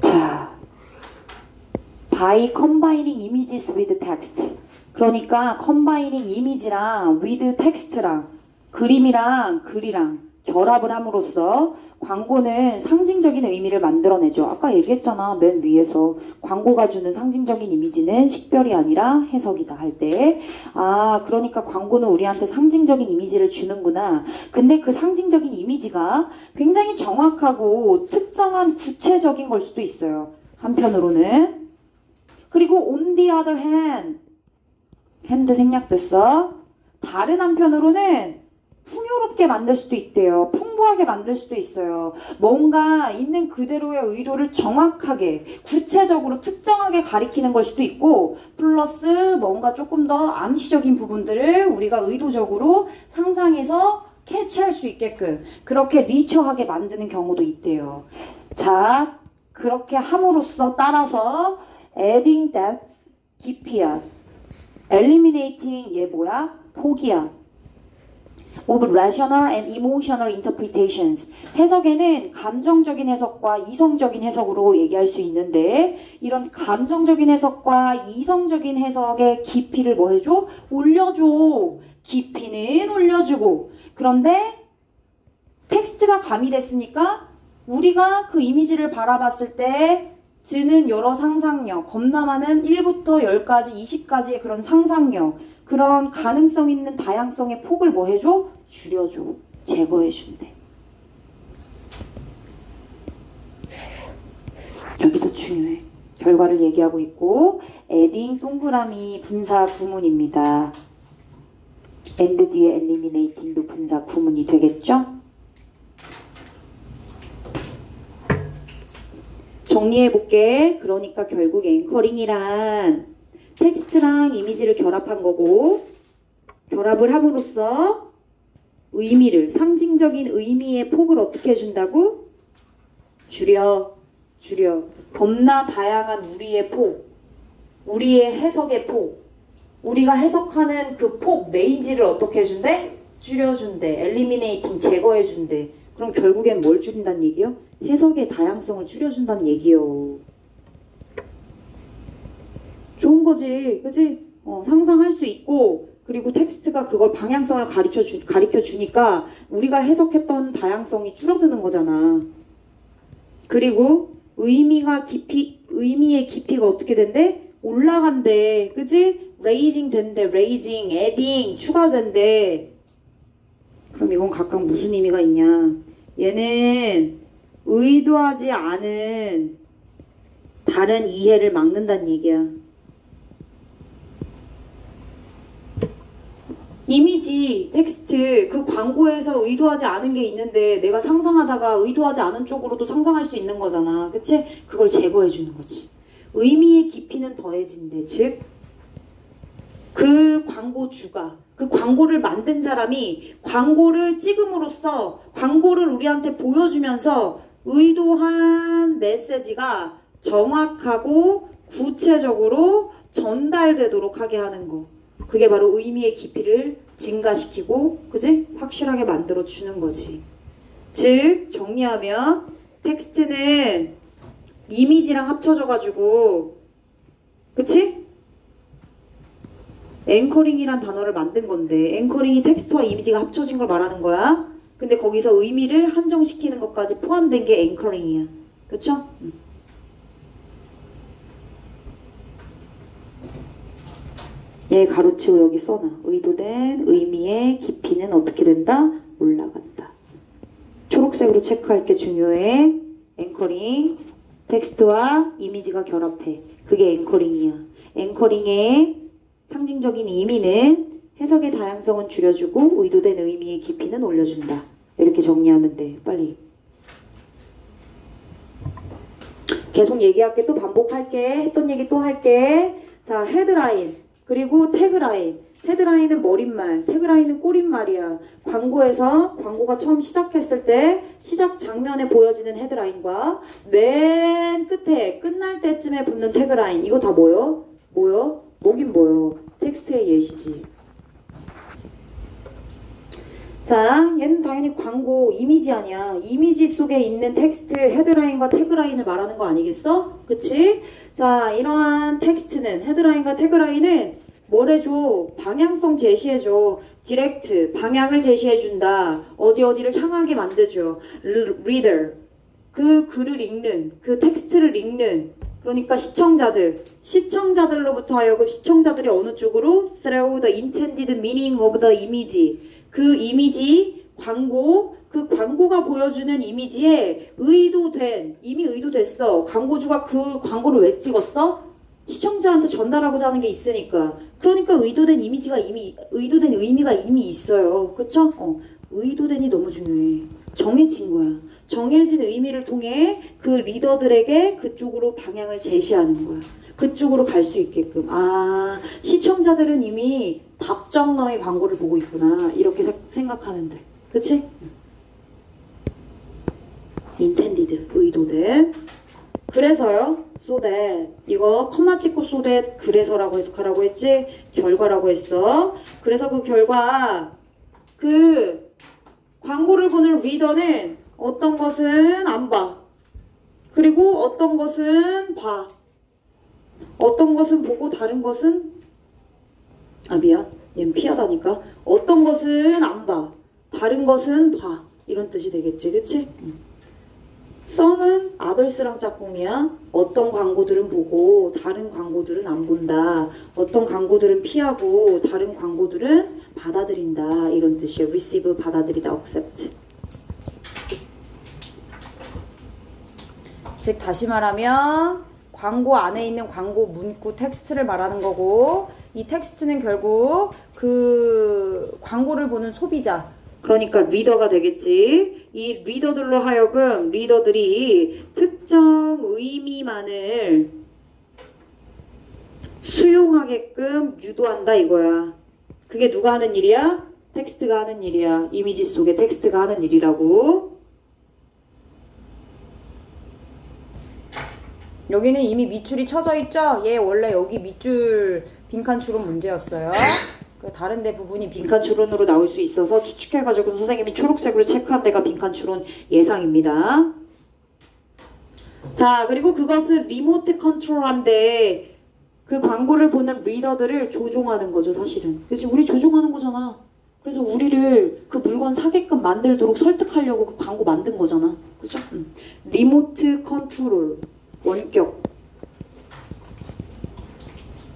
자, by combining images with text. 그러니까 combining image랑 with text랑 그림이랑 글이랑 결합을 함으로써 광고는 상징적인 의미를 만들어내죠. 아까 얘기했잖아. 맨 위에서 광고가 주는 상징적인 이미지는 식별이 아니라 해석이다 할 때. 아, 그러니까 광고는 우리한테 상징적인 이미지를 주는구나. 근데 그 상징적인 이미지가 굉장히 정확하고 특정한 구체적인 걸 수도 있어요. 한편으로는. 그리고 on the other hand, hand 생략됐어. 다른 한편으로는 풍요롭게 만들 수도 있대요. 풍부하게 만들 수도 있어요. 뭔가 있는 그대로의 의도를 정확하게, 구체적으로, 특정하게 가리키는 걸 수도 있고 플러스 뭔가 조금 더 암시적인 부분들을 우리가 의도적으로 상상해서 캐치할 수 있게끔 그렇게 리처하게 만드는 경우도 있대요. 자, 그렇게 함으로써 따라서 adding depth, 깊이야. eliminating, 얘 뭐야? 포기야. of rational and emotional interpretations. 해석에는 감정적인 해석과 이성적인 해석으로 얘기할 수 있는데 이런 감정적인 해석과 이성적인 해석의 깊이를 뭐 해줘? 올려줘. 깊이는 올려주고 그런데 텍스트가 가미됐으니까 우리가 그 이미지를 바라봤을 때 드는 여러 상상력, 겁나 많은 1부터 10까지, 20까지의 그런 상상력, 그런 가능성 있는 다양성의 폭을 뭐 해줘? 줄여줘. 제거해준대. 여기도 중요해. 결과를 얘기하고 있고 adding 동그라미 분사 구문입니다. and 뒤에 eliminating도 분사 구문이 되겠죠? 정리해볼게. 그러니까 결국 앵커링이란 텍스트랑 이미지를 결합한 거고 결합을 함으로써 의미를, 상징적인 의미의 폭을 어떻게 해준다고? 줄여. 겁나 다양한 우리의 폭, 우리의 해석의 폭, 우리가 해석하는 그 폭, 레인지를 어떻게 해준대? 줄여준대. 엘리미네이팅, 제거해준대. 그럼 결국엔 뭘 줄인다는 얘기요? 해석의 다양성을 줄여준다는 얘기요. 좋은 거지, 그지? 상상할 수 있고 그리고 텍스트가 그걸 방향성을 가르쳐 주니까 우리가 해석했던 다양성이 줄어드는 거잖아. 그리고 의미의 깊이가 어떻게 된대? 올라간대, 그지? raising 된대, raising, adding, 추가된대. 그럼 이건 각각 무슨 의미가 있냐? 얘는 의도하지 않은 다른 이해를 막는다는 얘기야. 이미지, 텍스트, 그 광고에서 의도하지 않은 게 있는데 내가 상상하다가 의도하지 않은 쪽으로도 상상할 수 있는 거잖아. 그치? 그걸 제거해 주는 거지. 의미의 깊이는 더해진대. 즉, 그 광고주가, 그 광고를 만든 사람이 광고를 찍음으로써 광고를 우리한테 보여주면서 의도한 메시지가 정확하고 구체적으로 전달되도록 하게 하는 거. 그게 바로 의미의 깊이를 증가시키고, 그지? 확실하게 만들어 주는 거지. 즉, 정리하면 텍스트는 이미지랑 합쳐져가지고, 그치? 앵커링이란 단어를 만든 건데, 앵커링이 텍스트와 이미지가 합쳐진 걸 말하는 거야. 근데 거기서 의미를 한정시키는 것까지 포함된 게 앵커링이야. 그쵸? 얘 가로치고 여기 써놔. 의도된 의미의 깊이는 어떻게 된다? 올라간다. 초록색으로 체크할 게 중요해. 앵커링. 텍스트와 이미지가 결합해. 그게 앵커링이야. 앵커링의 상징적인 의미는 해석의 다양성은 줄여주고 의도된 의미의 깊이는 올려준다. 이렇게 정리하면 돼. 빨리. 계속 얘기할게. 또 반복할게. 했던 얘기 또 할게. 자, 헤드라인. 그리고 태그라인. 헤드라인은 머릿말, 태그라인은 꼬릿말이야. 광고에서 광고가 처음 시작했을 때 시작 장면에 보여지는 헤드라인과 맨 끝에 끝날 때쯤에 붙는 태그라인. 이거 다 뭐요? 뭐요? 뭐긴 뭐요? 텍스트의 예시지. 자, 얘는 당연히 광고 이미지 아니야. 이미지 속에 있는 텍스트 헤드라인과 태그라인을 말하는 거 아니겠어? 그치? 자, 이러한 텍스트는 헤드라인과 태그라인은 뭘 해줘? 방향성 제시해줘. 디렉트, 방향을 제시해준다. 어디를 향하게 만들죠. reader, 그 글을 읽는, 그 텍스트를 읽는, 그러니까 시청자들로부터 하여금 시청자들이 어느 쪽으로 through the intended meaning of the image, 그 이미지, 광고, 그 광고가 보여주는 이미지에 이미 의도됐어. 광고주가 그 광고를 왜 찍었어? 시청자한테 전달하고자 하는 게 있으니까. 그러니까 의도된 의미가 이미 있어요. 그쵸? 의도된이 너무 중요해. 정해진 거야. 정해진 의미를 통해 그 리더들에게 그쪽으로 방향을 제시하는 거야. 그쪽으로 갈 수 있게끔. 아, 시청자들은 이미 답정너의 광고를 보고 있구나. 이렇게 생각하면 돼. 그치? intended, 의도된. 그래서요, so that, 이거 컴마 찍고 so that 그래서라고 해석하라고 했지? 결과라고 했어. 그래서 그 결과, 그 광고를 보는 리더는 어떤 것은 안 봐. 그리고 어떤 것은 봐. 어떤 것은 보고 다른 것은, 미안, 얘는 피하다니까. 어떤 것은 안 봐. 다른 것은 봐. 이런 뜻이 되겠지, 그치? some은 others랑 짝꿍이야. 어떤 광고들은 보고 다른 광고들은 안 본다. 어떤 광고들은 피하고 다른 광고들은 받아들인다. 이런 뜻이에요. receive, 받아들이다, accept. 즉 다시 말하면 광고 안에 있는 광고 문구 텍스트를 말하는 거고, 이 텍스트는 결국 그 광고를 보는 소비자, 그러니까 리더가 되겠지. 이 리더들로 하여금 리더들이 특정 의미만을 수용하게끔 유도한다 이거야. 그게 누가 하는 일이야? 텍스트가 하는 일이야. 이미지 속에 텍스트가 하는 일이라고. 여기는 이미 밑줄이 쳐져 있죠? 얘 원래 여기 밑줄 빈칸 추론 문제였어요. 다른 데 부분이 빈칸 추론으로 나올 수 있어서 추측해가지고 선생님이 초록색으로 체크한 데가 빈칸 추론 예상입니다. 자, 그리고 그것을 리모트 컨트롤한데 그 광고를 보는 리더들을 조종하는 거죠, 사실은. 그래서 우리 조종하는 거잖아. 그래서 우리를 그 물건 사게끔 만들도록 설득하려고 그 광고 만든 거잖아. 그죠? 리모트 컨트롤, 원격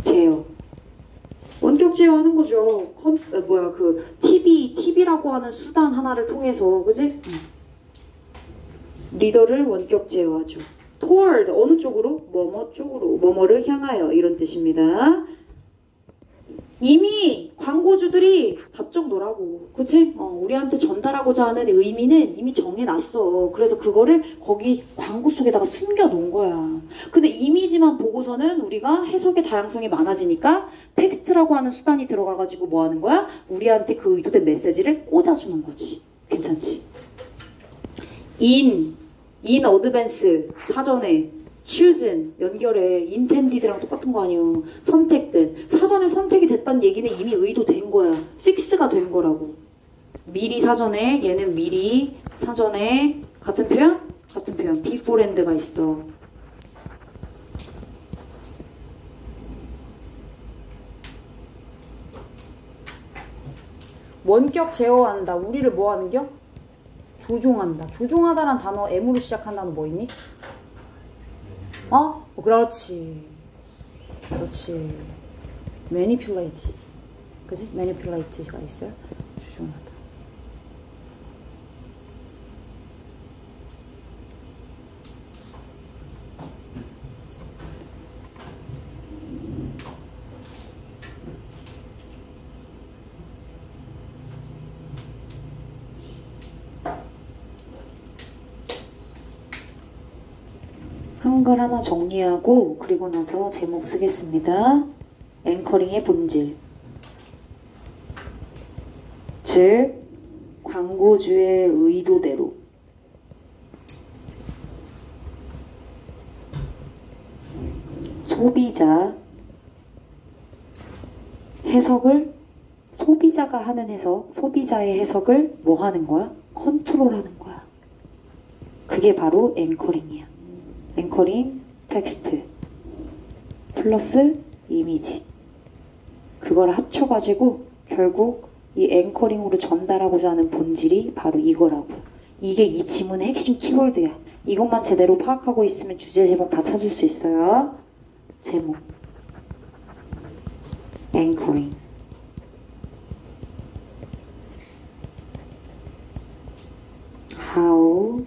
제어. 원격 제어하는 거죠. TV라고 하는 수단 하나를 통해서, 그지? 리더를 원격 제어하죠. toward, 어느 쪽으로? 뭐뭐 쪽으로, 뭐뭐를 향하여, 이런 뜻입니다. 이미 광고주들이 답정너라고, 그치? 우리한테 전달하고자 하는 의미는 이미 정해놨어. 그래서 그거를 거기 광고 속에다가 숨겨놓은 거야. 근데 이미지만 보고서는 우리가 해석의 다양성이 많아지니까 텍스트라고 하는 수단이 들어가가지고 뭐 하는 거야? 우리한테 그 의도된 메시지를 꽂아주는 거지. 괜찮지? in advance, 사전에. chosen, 연결해. intended랑 똑같은 거 아니에요. 선택된. 사전에 선택이 됐다는 얘기는 이미 의도된 거야. 픽스가 된 거라고. 미리 사전에, 얘는 미리 사전에. 같은 표현? 같은 표현. beforehand가 있어. 원격 제어한다. 우리를 뭐 하는겨? 조종한다. 조종하다란 단어 M으로 시작한 단어 뭐 있니? 그렇지. 그렇지. manipulate. 그지? manipulate가 있어요. 조종하다. 한글 하나 정리하고 그리고 나서 제목 쓰겠습니다. 앵커링의 본질. 즉, 광고주의 의도대로 소비자 해석을 소비자가 하는 해석, 소비자의 해석을 뭐 하는 거야? 컨트롤하는 거야. 그게 바로 앵커링이야. 앵커링 텍스트 플러스 이미지 그걸 합쳐가지고 결국 이 앵커링으로 전달하고자 하는 본질이 바로 이거라고. 이게 이 지문의 핵심 키워드야. 이것만 제대로 파악하고 있으면 주제 제목 다 찾을 수 있어요. 제목 앵커링. How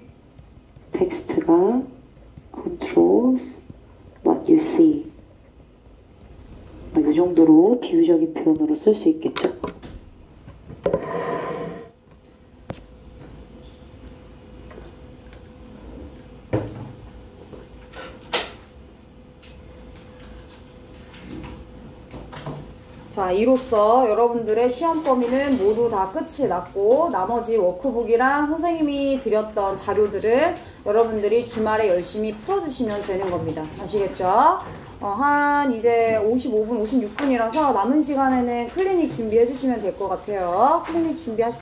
텍스트가 controls what you see. 이 정도로 비유적인 표현으로 쓸 수 있겠죠. 자, 이로써 여러분들의 시험 범위는 모두 다 끝이 났고 나머지 워크북이랑 선생님이 드렸던 자료들은 여러분들이 주말에 열심히 풀어주시면 되는 겁니다. 아시겠죠? 한 이제 55분, 56분이라서 남은 시간에는 클리닉 준비해 주시면 될 것 같아요. 클리닉 준비하십시오.